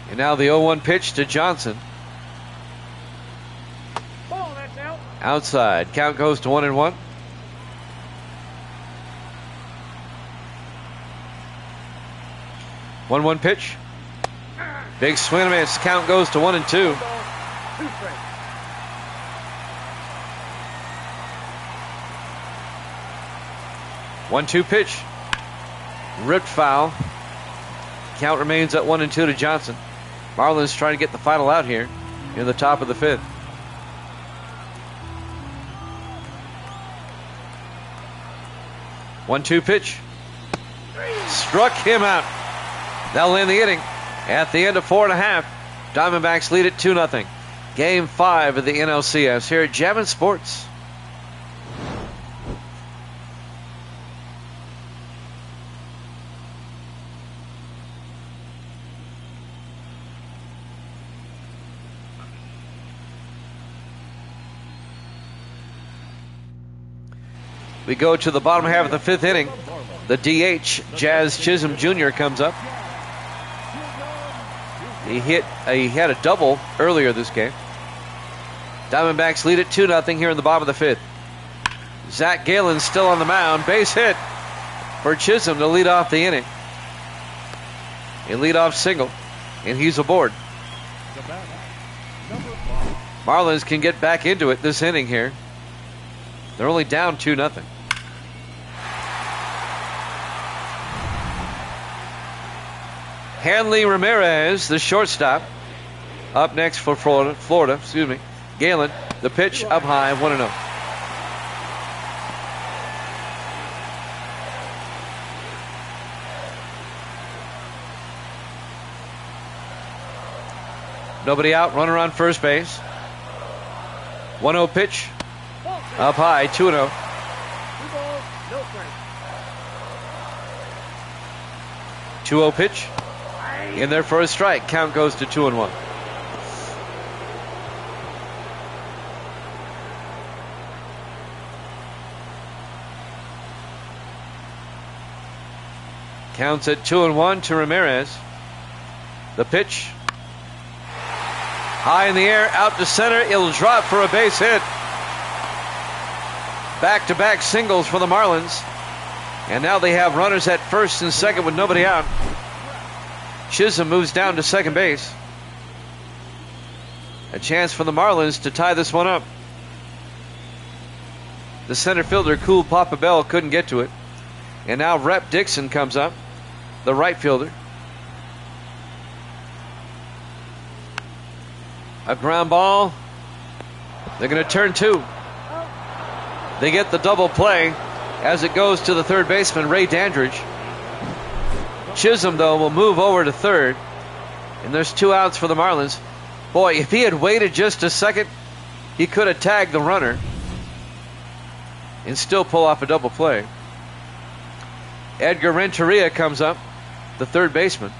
S1: And now the 0-1 pitch to Johnson.
S2: Ball, that's out.
S1: Outside. Count goes to 1-1. One pitch. Big swing and miss. Count goes to 1-2.
S2: 2 strikes.
S1: 1-2 pitch. Ripped foul. Count remains at 1-2 to Johnson. Marlins trying to get the final out here in the top of the 5th. One-two pitch. Struck him out. That'll end the inning. At the end of 4.5, Diamondbacks lead it 2-0. Game 5 of the NLCS here at Javin Sports. We go to the bottom half of the 5th inning. The DH, Jazz Chisholm Jr. comes up. He had a double earlier this game. Diamondbacks lead it 2-0 here in the bottom of the 5th. Zach Galen still on the mound. Base hit for Chisholm to lead off the inning. A leadoff single, and he's aboard. Marlins can get back into it this inning here. They're only down 2-0. Hanley Ramirez, the shortstop, up next for Florida. Galen, the pitch up high, 1-0. Nobody out, runner on first base. 1-0 pitch, up high, 2-0.
S2: 2 balls, no strikes.
S1: 2-0 pitch. In there for a strike. Count goes to 2-1. Counts at 2-1 to Ramirez. The pitch. High in the air, out to center. It'll drop for a base hit. Back-to-back singles for the Marlins. And now they have runners at first and second with nobody out. Chisholm moves down to second base. A chance for the Marlins to tie this one up. The center fielder, Cool Papa Bell, couldn't get to it. And now Rep Dixon comes up, the right fielder. A ground ball. They're going to turn two. They get the double play as it goes to the third baseman, Ray Dandridge. Chisholm, though, will move over to third. And there's 2 outs for the Marlins. Boy, if he had waited just a second, he could have tagged the runner and still pull off a double play. Edgar Renteria comes up, the third baseman.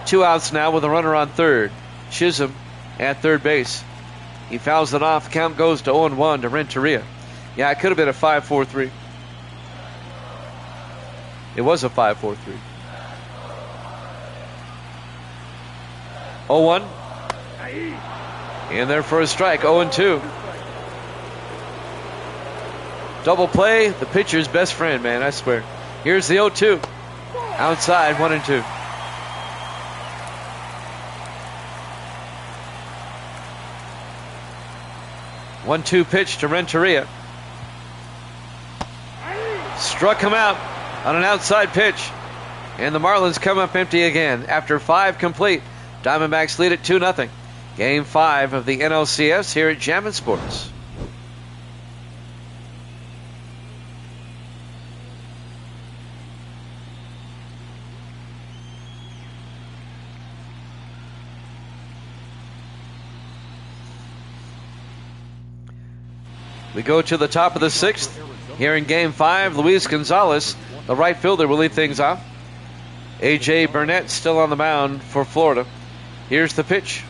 S1: 2 outs now with a runner on third. Chisholm at third base. He fouls it off. Count goes to 0-1 to Renteria. Yeah, it could have been a 5-4-3. It was a 5-4-3. 0-1. In there for a strike. 0-2. Double play. The pitcher's best friend, man, I swear. Here's the 0-2. Outside, 1-2. 1-2 pitch to Renteria. Struck him out on an outside pitch. And the Marlins come up empty again. After 5 complete, Diamondbacks lead it 2-0. Game 5 of the NLCS here at Jammin' Sports. We go to the top of the 6th. Here in Game 5, Luis Gonzalez, the right fielder, will lead things off. A.J. Burnett still on the mound for Florida. Here's the pitch.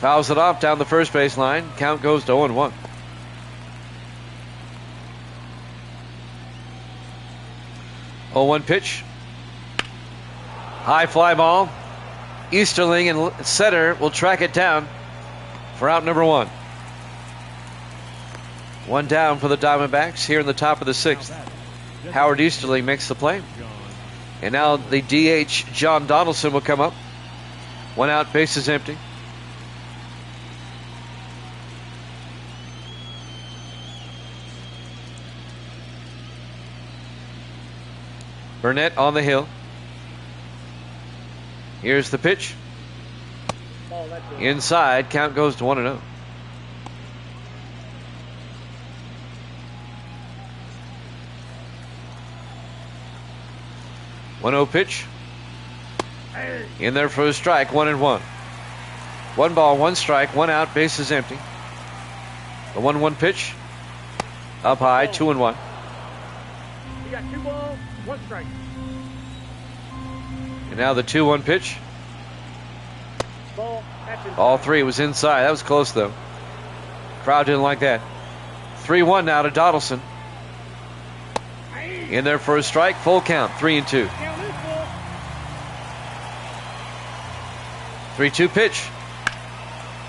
S1: Fouls it off down the first base line. Count goes to 0-1. Oh, 0-1 pitch. High fly ball. Easterling in center will track it down for out number 1. 1 down for the Diamondbacks here in the top of the 6th. Howard Easterling makes the play. And now the DH, John Donaldson, will come up. 1 out, bases empty. Burnett on the hill. Here's the pitch. Inside, count goes to 1-0. One-0 pitch. In there for a strike, 1-1. 1 ball, 1 strike, 1 out, bases empty. The 1-1 pitch. Up high, 2-1.
S2: You got 2 balls, 1 strike.
S1: And now the 2-1 pitch. All 3 was inside. That was close, though. Crowd didn't like that. 3-1 now to Donaldson. In there for a strike, full count, 3-2. 3-2 pitch.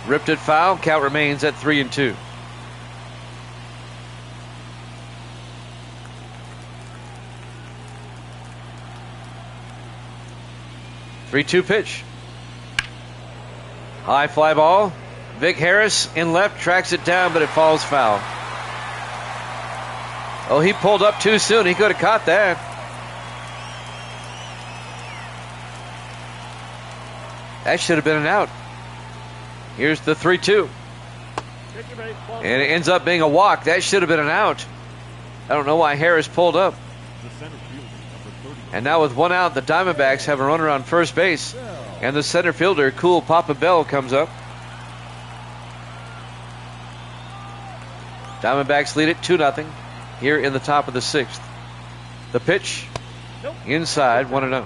S1: Ripped it foul. Count remains at 3-2. Three-two pitch. High fly ball. Vic Harris in left tracks it down, but it falls foul. Oh, he pulled up too soon. He could have caught that. That should have been an out. Here's the 3-2. And it ends up being a walk. That should have been an out. I don't know why Harris pulled up. And now with 1 out, the Diamondbacks have a runner on first base. And the center fielder, Cool Papa Bell, comes up. Diamondbacks lead it 2-0 here in the top of the 6th. The pitch inside, 1-0.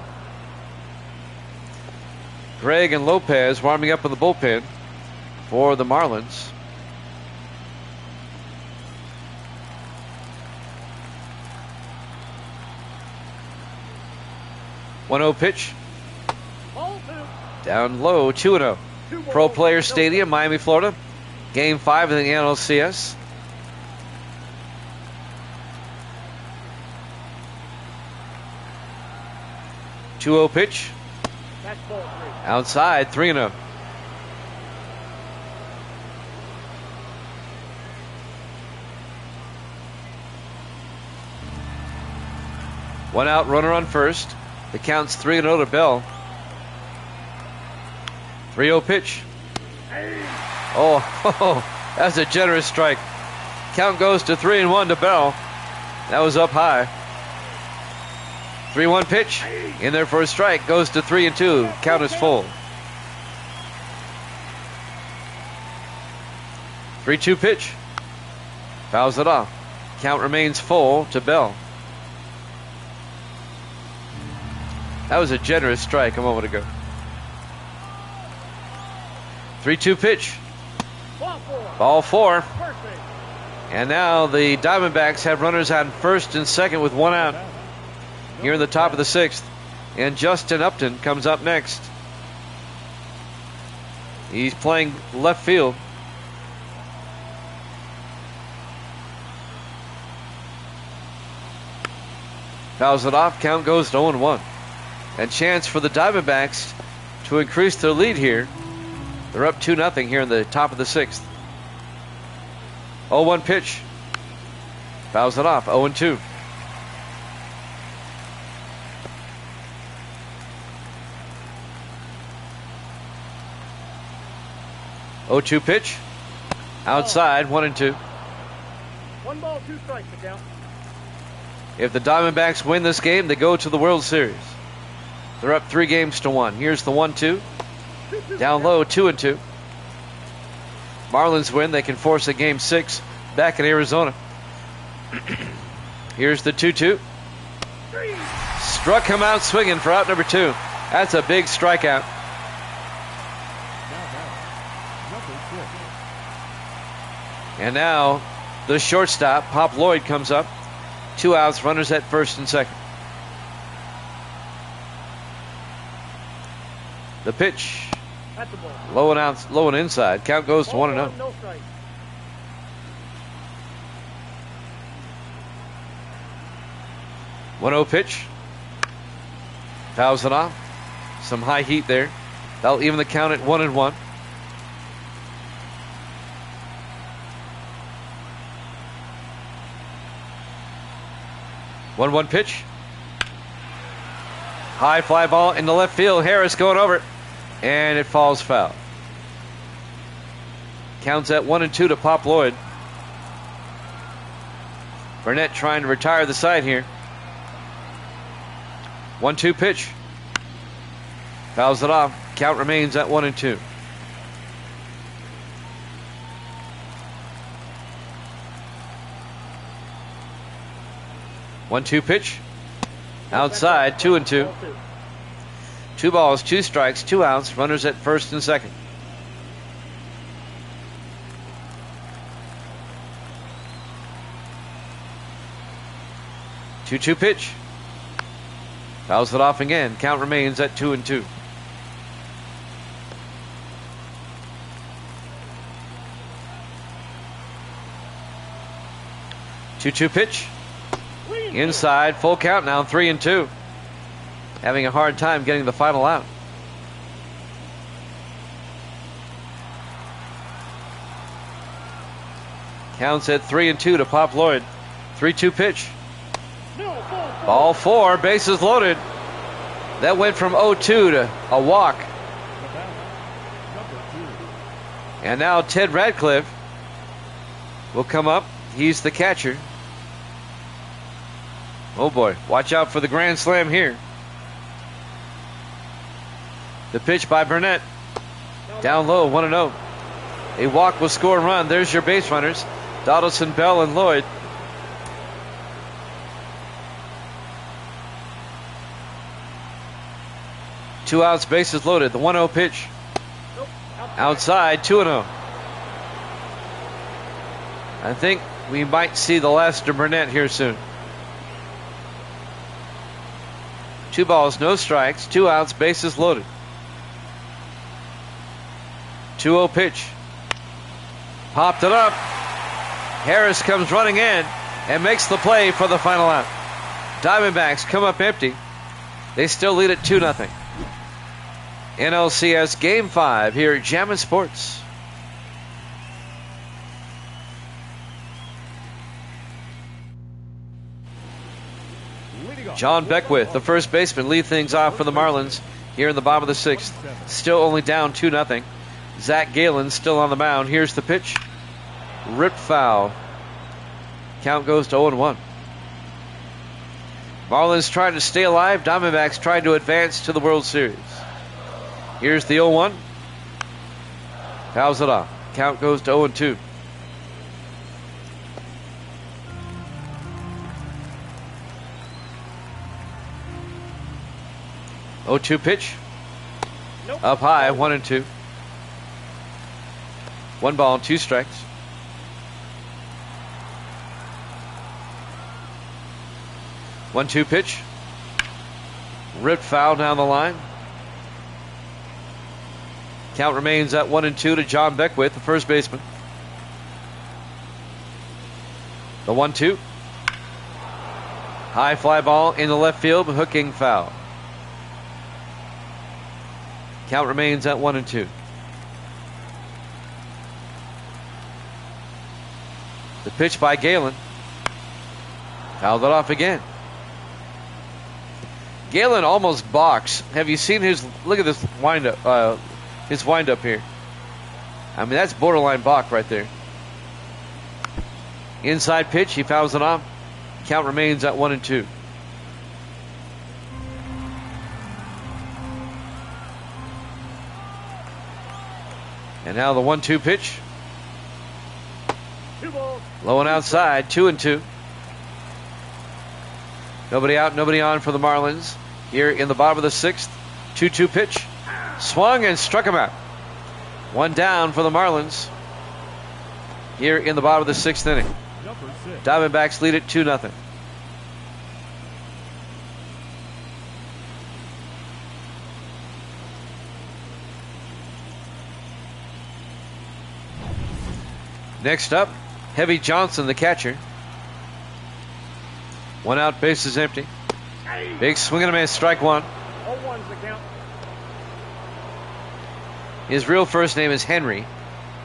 S1: Gregg and Lopez warming up in the bullpen for the Marlins. One-0 pitch. Down low, 2-0. Pro Players Stadium, Miami, Florida. Game 5 of the NLCS. Two-0 pitch. Outside, 3-0. One out, runner on first. The count's 3-0 to Bell. 3-0 pitch. Oh, that's a generous strike. Count goes to 3-1 to Bell. That was up high. 3-1 pitch. In there for a strike. Goes to 3-2. Count is full. 3-2 pitch. Fouls it off. Count remains full to Bell. That was a generous strike a moment ago. 3-2 pitch. Ball four. And now the Diamondbacks have runners on first and second with one out here in the top of the sixth. And Justin Upton comes up next. He's playing left field. Fouls it off. Count goes to 0-1. And chance for the Diamondbacks to increase their lead here. They're up 2-0 here in the top of the sixth. 0-1 pitch. Fouls it off. 0-2. Oh-2 pitch. Outside. 1-2.
S2: 1 ball, 2 strikes, the count.
S1: If the Diamondbacks win this game, they go to the World Series. They're up 3-1. Here's the 1-2. Down low, 2-2. Marlins win. They can force a game 6 back in Arizona. Here's the 2-2. Struck him out swinging for out number 2. That's a big strikeout. And now the shortstop, Pop Lloyd, comes up. 2 outs, runners at first and second. The pitch. Low and inside. Count goes to 1-0.
S2: No strike.
S1: 1-0 pitch. Fouls it off. Some high heat there. That'll even the count at 1-1. One pitch. High fly ball in the left field. Harris going over it. And it falls foul. Counts at 1-2 to Pop Lloyd. Burnett trying to retire the side here. 1-2 pitch. Fouls it off. Count remains at 1-2. One-two pitch. Outside, 2-2. 2 balls, 2 strikes, 2 outs. Runners at first and second. Two-two pitch. Fouls it off again. Count remains at 2-2. Two-two pitch. Inside, full count now, 3-2. Having a hard time getting the final out. Counts at 3-2 to Pop Lloyd. 3-2 pitch. Ball 4, bases loaded. That went from 0-2 to a walk. And now Ted Radcliffe will come up. He's the catcher. Oh boy, watch out for the grand slam here. The pitch by Burnett. Down low, 1-0. A walk will score a run. There's your base runners. Donaldson, Bell, and Lloyd. Two outs, bases loaded. The 1-0 pitch. Outside, 2-0. I think we might see the last of Burnett here soon. 2 balls, no strikes, 2 outs, bases loaded. 2-0 pitch. Popped it up. Harris comes running in and makes the play for the final out. Diamondbacks come up empty. They still lead at 2-0. NLCS Game 5 here at Jammin' Sports. John Beckwith, the first baseman, lead things off for the Marlins here in the bottom of the 6th. Still only down 2-0. Zach Galen still on the mound. Here's the pitch. Ripped foul. Count goes to 0-1. Marlins trying to stay alive. Diamondbacks trying to advance to the World Series. Here's the 0-1. Fouls it off. Count goes to 0-2. Oh, 2 pitch.
S2: Nope.
S1: Up high, 1-2. 1 ball and 2 strikes. 1-2 pitch. Ripped foul down the line. Count remains at 1-2 to John Beckwith, the first baseman. The 1-2. High fly ball in the left field, hooking foul. Count remains at 1-2. The pitch by Galen. Fouled it off again. Galen almost balks. Have you seen his? Look at this windup. His windup here. I mean, that's borderline balk right there. Inside pitch. He fouls it off. Count remains at 1-2. And now the 1-2 pitch.
S2: 2 balls.
S1: Low and outside, 2-2. Nobody out, nobody on for the Marlins. Here in the bottom of the 6th. 2-2 pitch. Swung and struck him out. 1 down for the Marlins. Here in the bottom of the 6th inning.
S3: Number 6.
S1: Diamondbacks lead it 2-0. Next up, Heavy Johnson, the catcher. 1 out, bases empty. Big swing and a miss, strike 1.
S2: 0-1's the count.
S1: His real first name is Henry.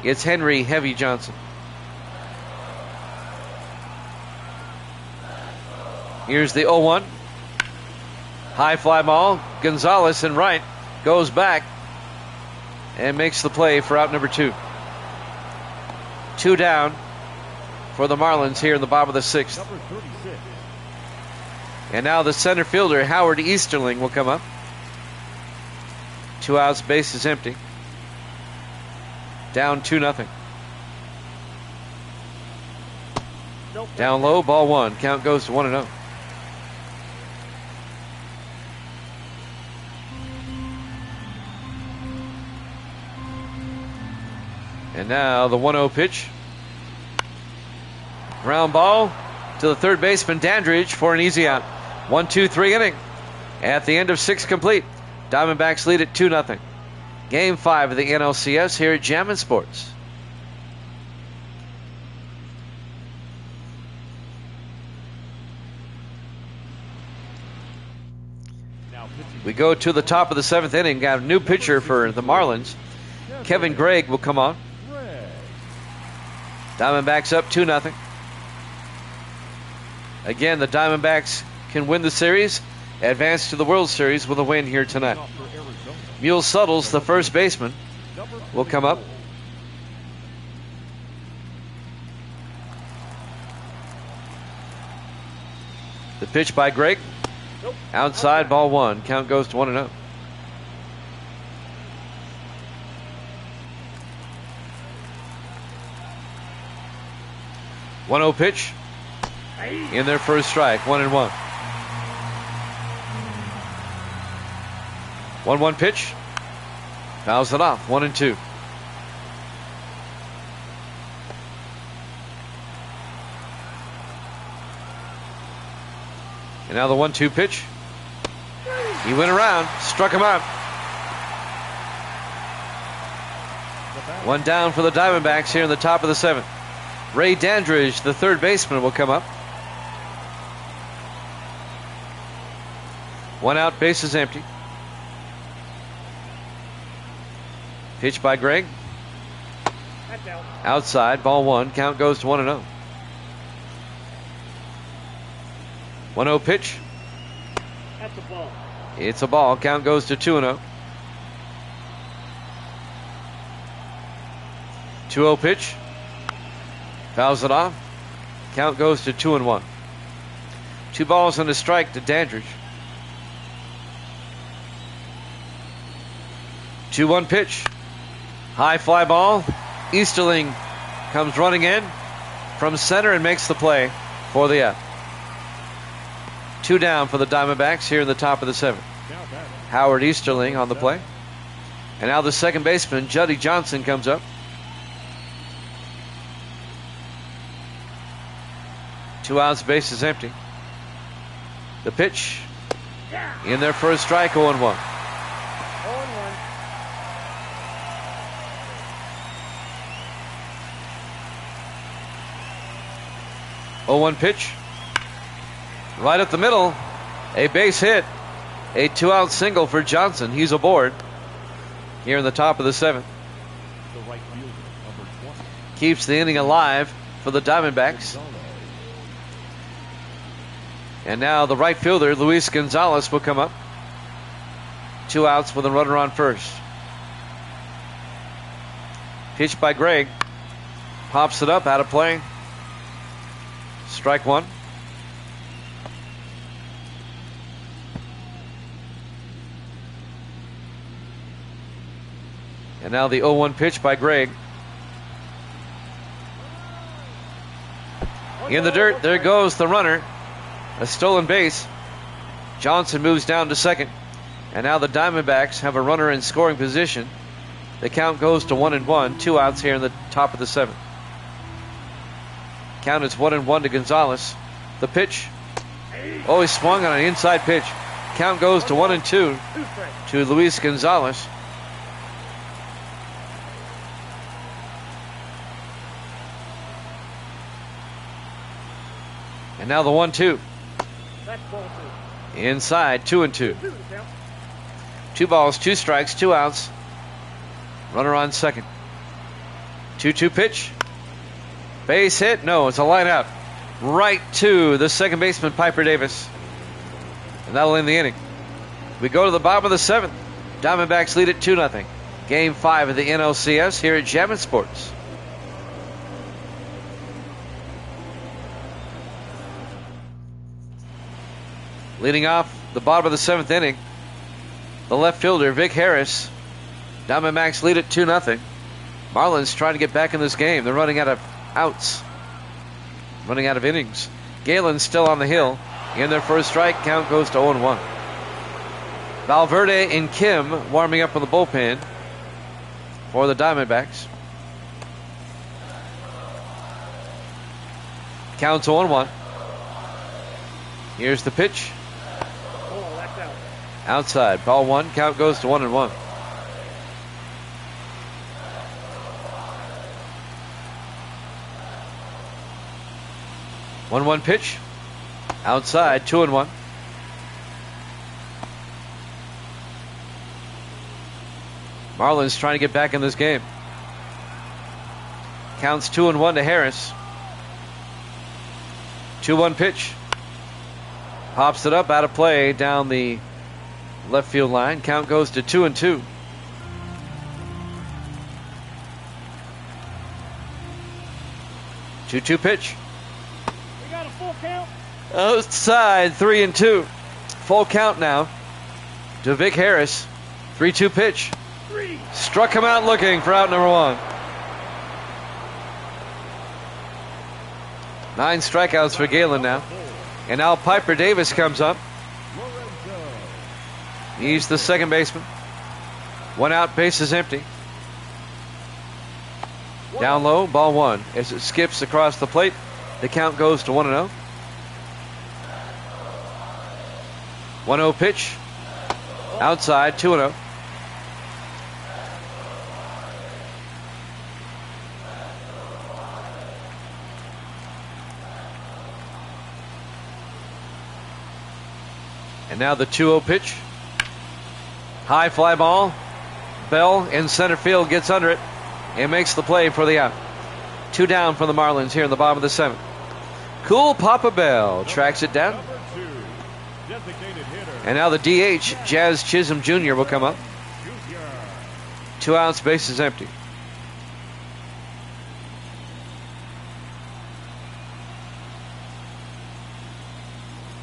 S1: It's Henry Heavy Johnson. Here's the 0-1. High fly ball. Gonzalez in right. Goes back and makes the play for out number 2. 2 down for the Marlins here in the bottom of the 6th.
S3: Number 36.
S1: And now the center fielder, Howard Easterling, will come up. 2 outs, base is empty. Down 2-0.
S2: Nope.
S1: Down low, ball 1. Count goes to 1-0. And now the 1-0 pitch. Ground ball to the third baseman, Dandridge, for an easy out. 1-2-3 inning. At the end of 6 complete. Diamondbacks lead at 2-0. Game 5 of the NLCS here at Jammin' Sports.
S3: Now pitching.
S1: We go to the top of the 7th inning. Got a new pitcher for the Marlins. Kevin Gregg will come on.
S3: Greg.
S1: Diamondbacks up 2-0. Again, the Diamondbacks can win the series, advance to the World Series with a win here tonight.
S3: Off for Arizona.
S1: Mule Suttles, the first baseman,
S3: Number
S1: will come up.
S3: 44.
S1: The pitch by Gregg.
S2: Nope.
S1: Outside, ball 1. Count goes to 1-0. One 0 pitch in their first strike. 1-1. 1-1 pitch. Fouls it off. 1-2. And now the 1-2 pitch. He went around, struck him out. One down for the Diamondbacks here in the top of the 7th. Ray Dandridge, the third baseman, will come up. 1 out, base is empty. Pitch by Gregg.
S2: That's out.
S1: Outside, ball 1. Count goes to 1-0. 1-0 pitch.
S2: That's a ball.
S1: It's a ball. Count goes to 2-0. 2-0 pitch. Fouls it off. Count goes to 2-1. 2 balls and a strike to Dandridge. 2-1 pitch. High fly ball. Easterling comes running in from center and makes the play for the out. 2 down for the Diamondbacks here in the top of the 7th. Howard Easterling on the play. And now the second baseman, Juddy Johnson, comes up. 2 outs, base is empty. The pitch in there for a strike, 0-1.
S2: 0-1.
S1: 0-1 pitch. Right up the middle. A base hit. A 2-out single for Johnson. He's aboard here in the top of the 7th.
S3: The right fielder, number 20.
S1: Keeps the inning alive for the Diamondbacks. And now the right fielder, Luis Gonzalez, will come up. 2 outs with a runner on first. Pitch by Gregg. Pops it up, out of play. Strike 1. And now the 0-1 pitch by Gregg. In the dirt, there goes the runner. A stolen base. Johnson moves down to second. And now the Diamondbacks have a runner in scoring position. The count goes to 1-1. 2 outs here in the top of the 7th. Count is 1-1 to Gonzalez. The pitch. Oh, he swung on an inside pitch. Count goes to 1-2 to Luis Gonzalez. And now the 1-2.
S2: That's ball 2.
S1: Inside, 2-2.
S2: 2 count.
S1: 2 balls, 2 strikes, 2 outs. Runner on second. 2-2 pitch. Base hit. No, it's a line out. Right to the second baseman, Piper Davis. And that'll end the inning. We go to the bottom of the 7th. Diamondbacks lead it 2-0. Game 5 of the NLCS here at Jammin' Sports. Leading off the bottom of the 7th inning, the left fielder, Vic Harris. Diamondbacks lead it 2-0. Marlins trying to get back in this game. They're running out of outs, running out of innings. Galen's still on the hill. In there for a strike. Count goes to 0-1. Valverde and Kim warming up in the bullpen for the Diamondbacks. Counts 0-1. Here's the pitch.
S2: Oh, that's out.
S1: Outside. Ball 1. Count goes to 1-1. One pitch. Outside. 2-1. Marlins trying to get back in this game. Counts 2-1 to Harris. 2-1 pitch. Pops it up, out of play, down the left field line. Count goes to 2-2. 2-2 pitch.
S2: We got a full count.
S1: Outside, 3-2. Full count now to Vic Harris. 3-2 pitch.
S2: 3.
S1: Struck him out looking for out number 1. 9 strikeouts for Galen now. And now Piper Davis comes up. He's the second baseman. 1 out, base is empty. Down low, ball 1. As it skips across the plate, the count goes to 1-0. 1-0 pitch. Outside, 2-0. And now the 2-0 pitch. High fly ball. Bell in center field gets under it and makes the play for the out. 2 down for the Marlins here in the bottom of the 7th. Cool Papa Bell tracks it down.
S3: Number 2, designated hitter.
S1: And now the DH, Jazz Chisholm Jr. will come up. 2 outs, bases empty.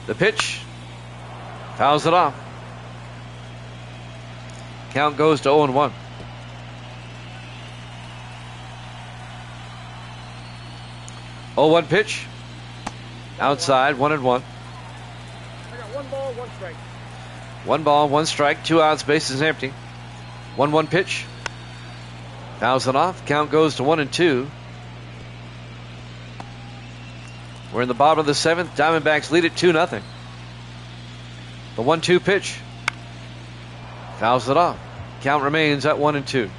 S1: The pitch. Fouls it off. Count goes to 0-1. 0-1 pitch. Outside, 1-1.
S2: I got 1 ball, 1 strike.
S1: 1 ball, 1 strike, 2 outs, bases empty. 1-1 pitch. Fouls it off. Count goes to 1-2. We're in the bottom of the 7th. Diamondbacks lead it 2-0. The 1-2 pitch. Fouls it off. Count remains at 1-2.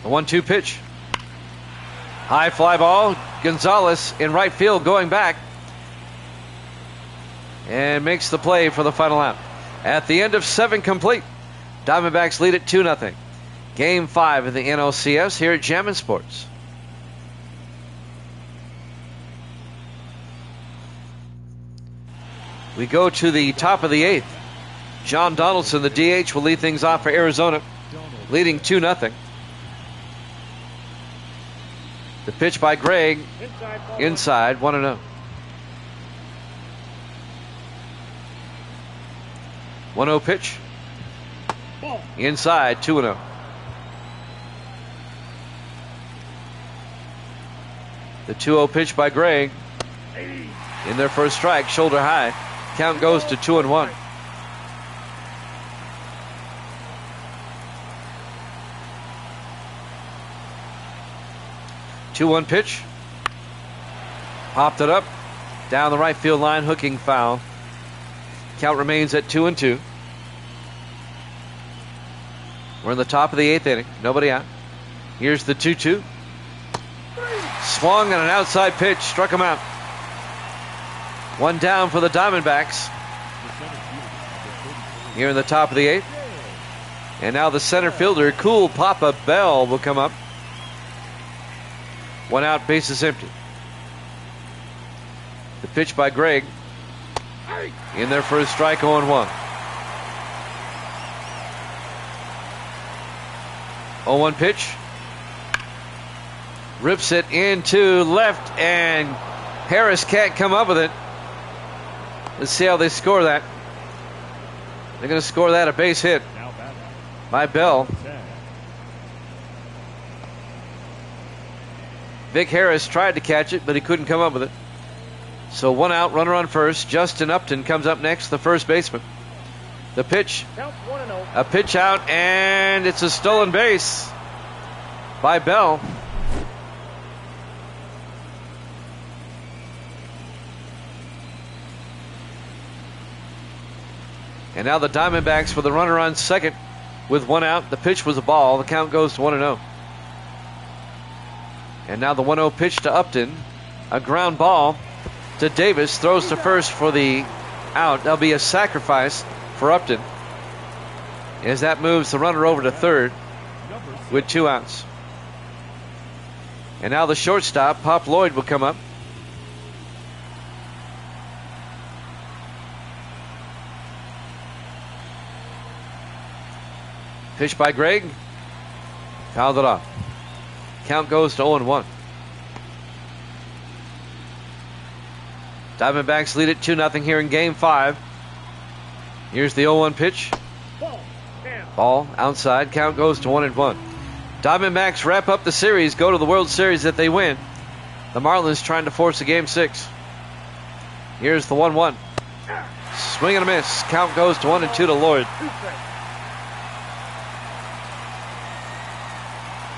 S1: The 1-2 pitch. High fly ball. Gonzalez in right field going back. And makes the play for the final out. At the end of 7 complete. Diamondbacks lead it 2-0. Game 5 of the NLCS here at Jammin' Sports. We go to the top of the 8th. John Donaldson, the DH, will lead things off for Arizona, leading 2-0. The pitch by Gregg, inside, 1-0. 1-0 pitch, inside, 2-0. The 2-0 pitch by Gregg, in their first strike, shoulder high. Count goes to 2-1. Two-one pitch. Popped it up. Down the right field line, hooking foul. Count remains at 2-2. We're in the top of the 8th inning. Nobody out. Here's the 2-2. Swung on an outside pitch. Struck him out. 1 down for the Diamondbacks. Here in the top of the 8th. And now the center fielder, Cool Papa Bell, will come up. 1 out, bases empty. The pitch by Gregg. In there for a strike, 0-1. 0-1 pitch. Rips it into left, and Harris can't come up with it. Let's see how they score that. They're going to score that a base hit by Bell. Vic Harris tried to catch it, but he couldn't come up with it. So 1 out, runner on first. Justin Upton comes up next, the first baseman. The pitch. A pitch out, and it's a stolen base by Bell. And now the Diamondbacks with the runner on second with 1 out. The pitch was a ball. The count goes to 1-0. And now the 1-0 pitch to Upton. A ground ball to Davis. Throws to first for the out. That'll be a sacrifice for Upton, as that moves the runner over to third with 2 outs. And now the shortstop, Pop Lloyd, will come up. Pitch by Gregg. Fouled it off. Count goes to 0-1. Diamondbacks lead it 2-0 here in Game 5. Here's the 0-1 pitch. Ball outside. Count goes to 1-1. Diamondbacks wrap up the series, go to the World Series if they win. The Marlins trying to force a Game 6. Here's the 1-1. Swing and a miss. Count goes to 1-2 to Lloyd.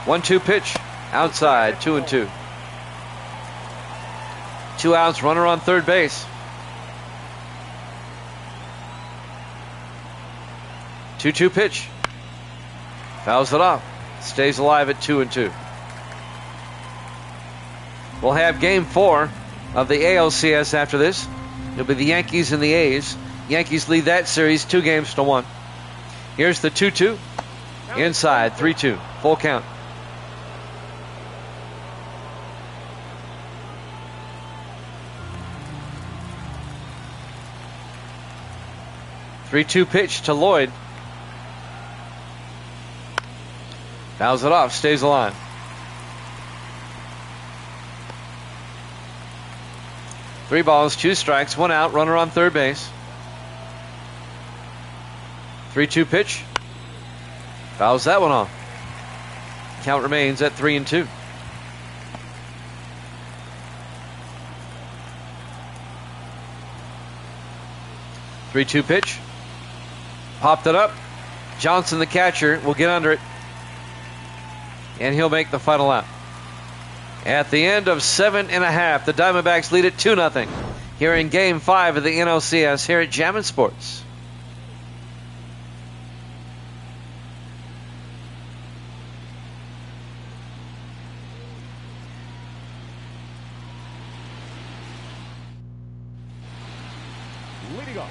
S1: 1-2 pitch. Outside, 2-2. 2 outs, runner on third base. 2-2 pitch. Fouls it off. Stays alive at 2-2. We'll have Game 4 of the ALCS after this. It'll be the Yankees and the A's. Yankees lead that series 2-1. Here's the 2-2. Inside, 3-2. Full count. 3-2 pitch to Lloyd. Fouls it off, stays alive. Three balls, 2 strikes, 1 out, runner on third base. 3-2 pitch. Fouls that one off. Count remains at 3-2. Three-two pitch. Popped it up. Johnson, the catcher, will get under it. And he'll make the final out. At the end of 7.5, the Diamondbacks lead it 2-0 here in Game 5 of the NLCS here at Jammin' Sports.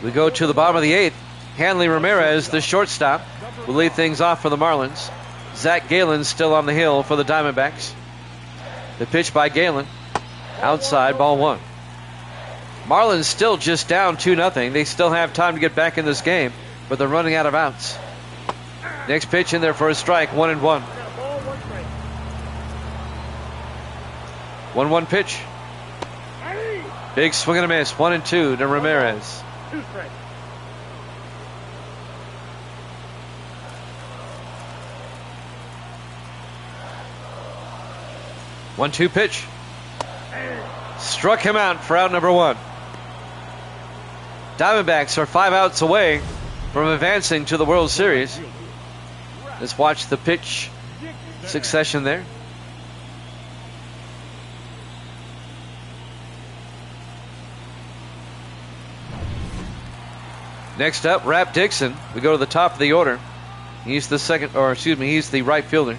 S1: We go to the bottom of the 8th. Hanley Ramirez, the shortstop, will lead things off for the Marlins. Zach Galen still on the hill for the Diamondbacks. The pitch by Galen. Outside, ball 1. Marlins still just down 2-0. They still have time to get back in this game, but they're running out of outs. Next pitch in there for a strike, 1-1. 1-1 pitch. Big swing and a miss, 1-2 to Ramirez.
S2: 2 strikes.
S1: One-two pitch. Struck him out for out number 1. Diamondbacks are 5 outs away from advancing to the World Series. Let's watch the pitch succession there. Next up, Rap Dixon. We go to the top of the order. He's the he's the right fielder.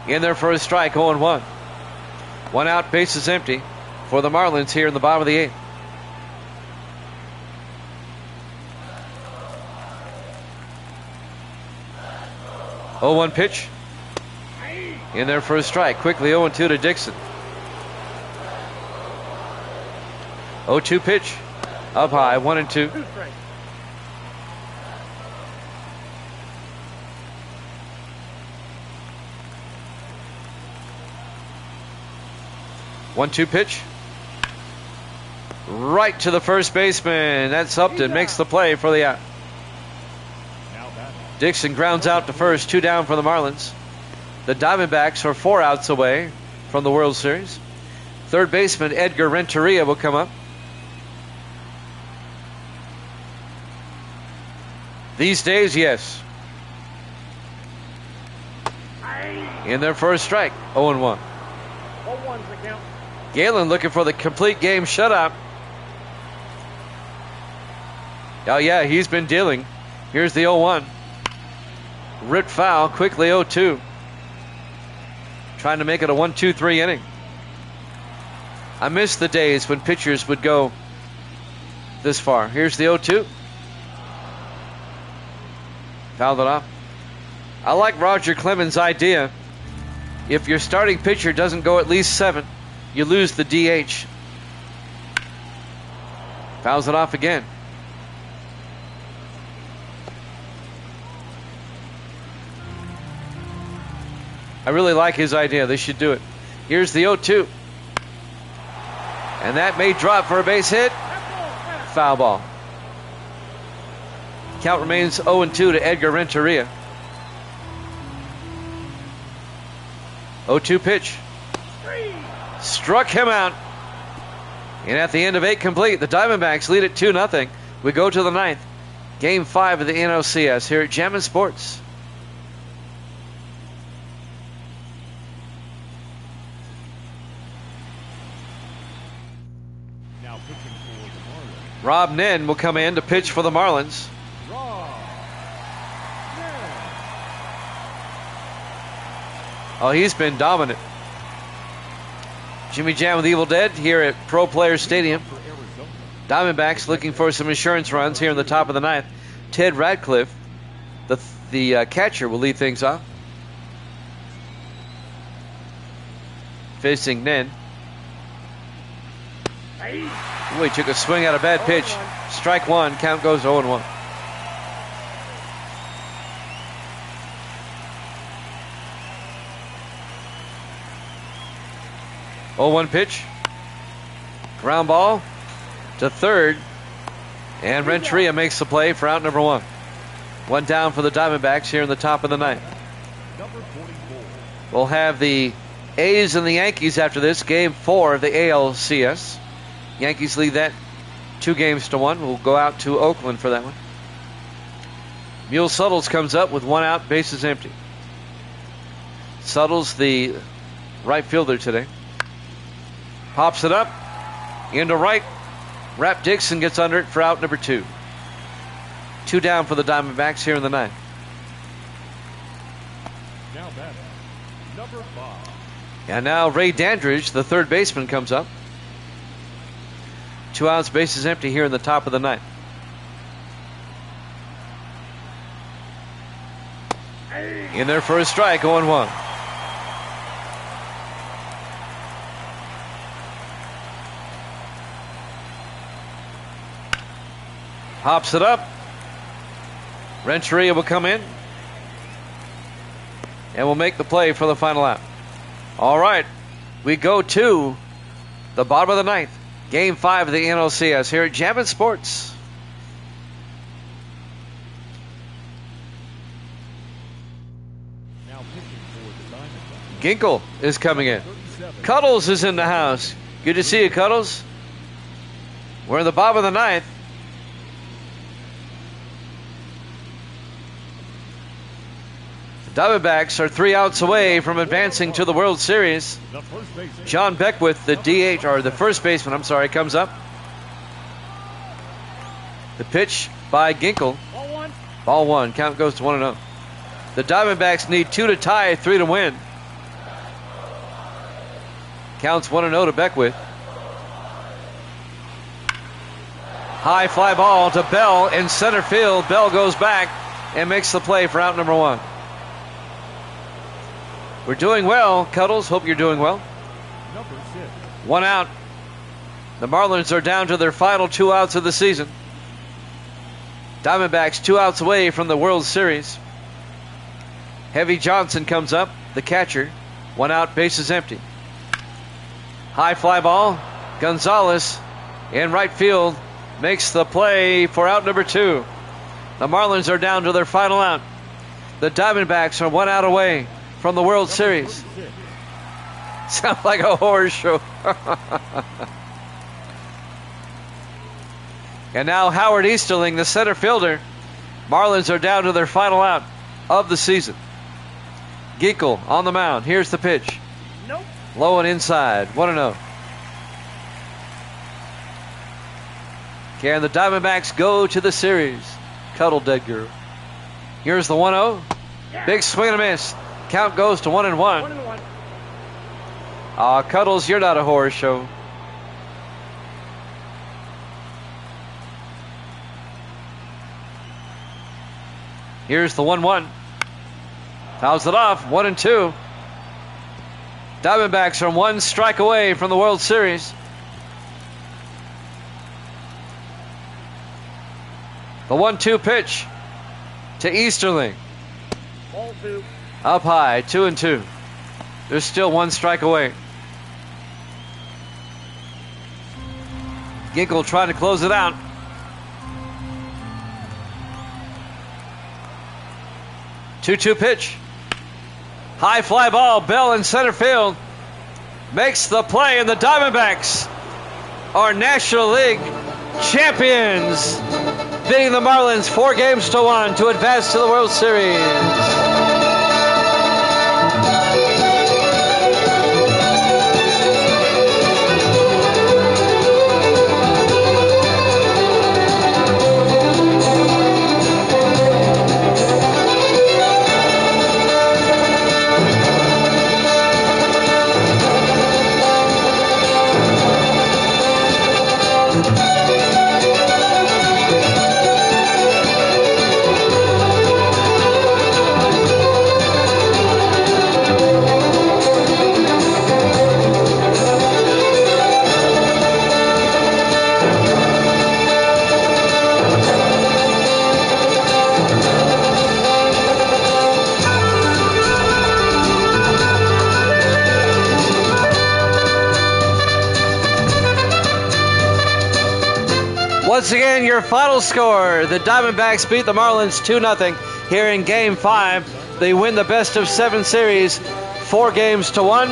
S1: In there for a strike, 0-1. 1 out, base is empty for the Marlins here in the bottom of the 8th. Oh, 1 pitch. In there for a strike. Quickly 0-2 to Dixon. 0-2 pitch. Up high, 1-2.
S2: 2 strikes.
S1: One-two pitch. Right to the first baseman. That's Upton. Makes the play for the out. Dixon grounds out to first. 2 down for the Marlins. The Diamondbacks are 4 outs away from the World Series. Third baseman Edgar Renteria will come up. These days, yes. In their first strike. 0-1.
S2: 1-1's the count.
S1: Galen looking for the complete game shutout. Oh, yeah, he's been dealing. Here's the 0-1. Ripped foul, quickly 0-2. Trying to make it a 1-2-3 inning. I miss the days when pitchers would go this far. Here's the 0-2. Fouled it off. I like Roger Clemens' idea. If your starting pitcher doesn't go at least 7, you lose the DH. Fouls it off again. I really like his idea. They should do it. Here's the 0-2. And that may drop for a base hit. Foul ball. Count remains 0-2 to Edgar Renteria. 0-2 pitch. Struck him out. And at the end of 8 complete, the Diamondbacks lead it 2-0. We go to the 9th. Game 5 of the NLCS here at Jammin' Sports.
S3: Now pitching for the Marlins.
S1: Rob Nen will come in to pitch for the Marlins. Oh, he's been dominant. Jimmy Jam with Evil Dead here at Pro Players Stadium. Diamondbacks looking for some insurance runs here in the top of the 9th. Ted Radcliffe, the catcher, will lead things off. Facing Nen. He took a swing at a bad pitch. Strike 1. Count goes 0-1. 0-1 pitch. Ground ball to third. And Renteria makes the play for out number 1. 1 down for the Diamondbacks here in the top of the ninth. We'll have the A's and the Yankees after this. Game 4 of the ALCS. Yankees lead that 2-1. We'll go out to Oakland for that one. Mule Suttles comes up with 1 out, bases empty. Suttles, the right fielder today. Pops it up into right. Rap Dixon gets under it for out number 2. 2 down for the Diamondbacks here in the ninth.
S3: Now batting, number 5.
S1: And now Ray Dandridge, the third baseman, comes up. 2 outs, bases empty here in the top of the ninth. In there for a strike, 0-1. Hops it up. Renteria will come in. And will make the play for the final out. All right. We go to the bottom of the ninth. Game 5 of the NLCS here at Javits Sports.
S3: Now pitching for the Diamondbacks.
S1: Ginkle is coming in.
S3: 37.
S1: Cuddles is in the house. Good to see you, Cuddles. We're in the bottom of the ninth. The Diamondbacks are 3 outs away from advancing to the World Series.
S3: The first baseman.
S1: John Beckwith, the DH, or the first baseman, comes up. The pitch by Ginkle.
S2: Ball 1.
S1: Ball 1. Count goes to 1-0. The Diamondbacks need 2 to tie, 3 to win. Counts 1-0 to Beckwith. High fly ball to Bell in center field. Bell goes back and makes the play for out number 1. We're doing well, Cuddles. Hope you're doing well.
S3: Number 6.
S1: 1 out. The Marlins are down to their final 2 outs of the season. Diamondbacks 2 outs away from the World Series. Heavy Johnson comes up, the catcher. 1 out, bases empty. High fly ball. Gonzalez in right field makes the play for out number 2. The Marlins are down to their final out. The Diamondbacks are 1 out away from the World Series.
S3: 36.
S1: Sounds like a horror show. And now Howard Easterling, the center fielder. Marlins are down to their final out of the season. Ginkle on the mound. Here's the pitch.
S2: Nope.
S1: Low and inside. 1-0. Can the Diamondbacks go to the series? Cuddle dead girl. Here's the 1-0. Big swing and a miss. Count goes to 1-1.
S2: 1-1.
S1: Cuddles, you're not a horror show. Here's the 1-1. Fouls it off. 1-2. Diamondbacks are 1 strike away from the World Series. The 1-2 pitch to Easterling.
S2: Ball 2.
S1: Up high, 2-2. There's still 1 strike away. Ginkle trying to close it out. Two-two pitch. High fly ball. Bell in center field makes the play, and the Diamondbacks are National League champions, beating the Marlins 4-1 to advance to the World Series. Once again, your final score. The Diamondbacks beat the Marlins 2-0 here in Game 5. They win the best-of-7 series 4 games to 1.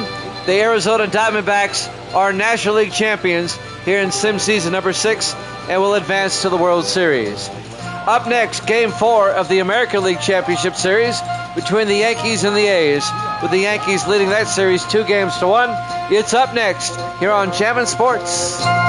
S1: The Arizona Diamondbacks are National League champions here in Sim Season number 6 and will advance to the World Series. Up next, Game 4 of the American League Championship Series between the Yankees and the A's, with the Yankees leading that series 2 games to 1. It's up next here on Jammin' Sports.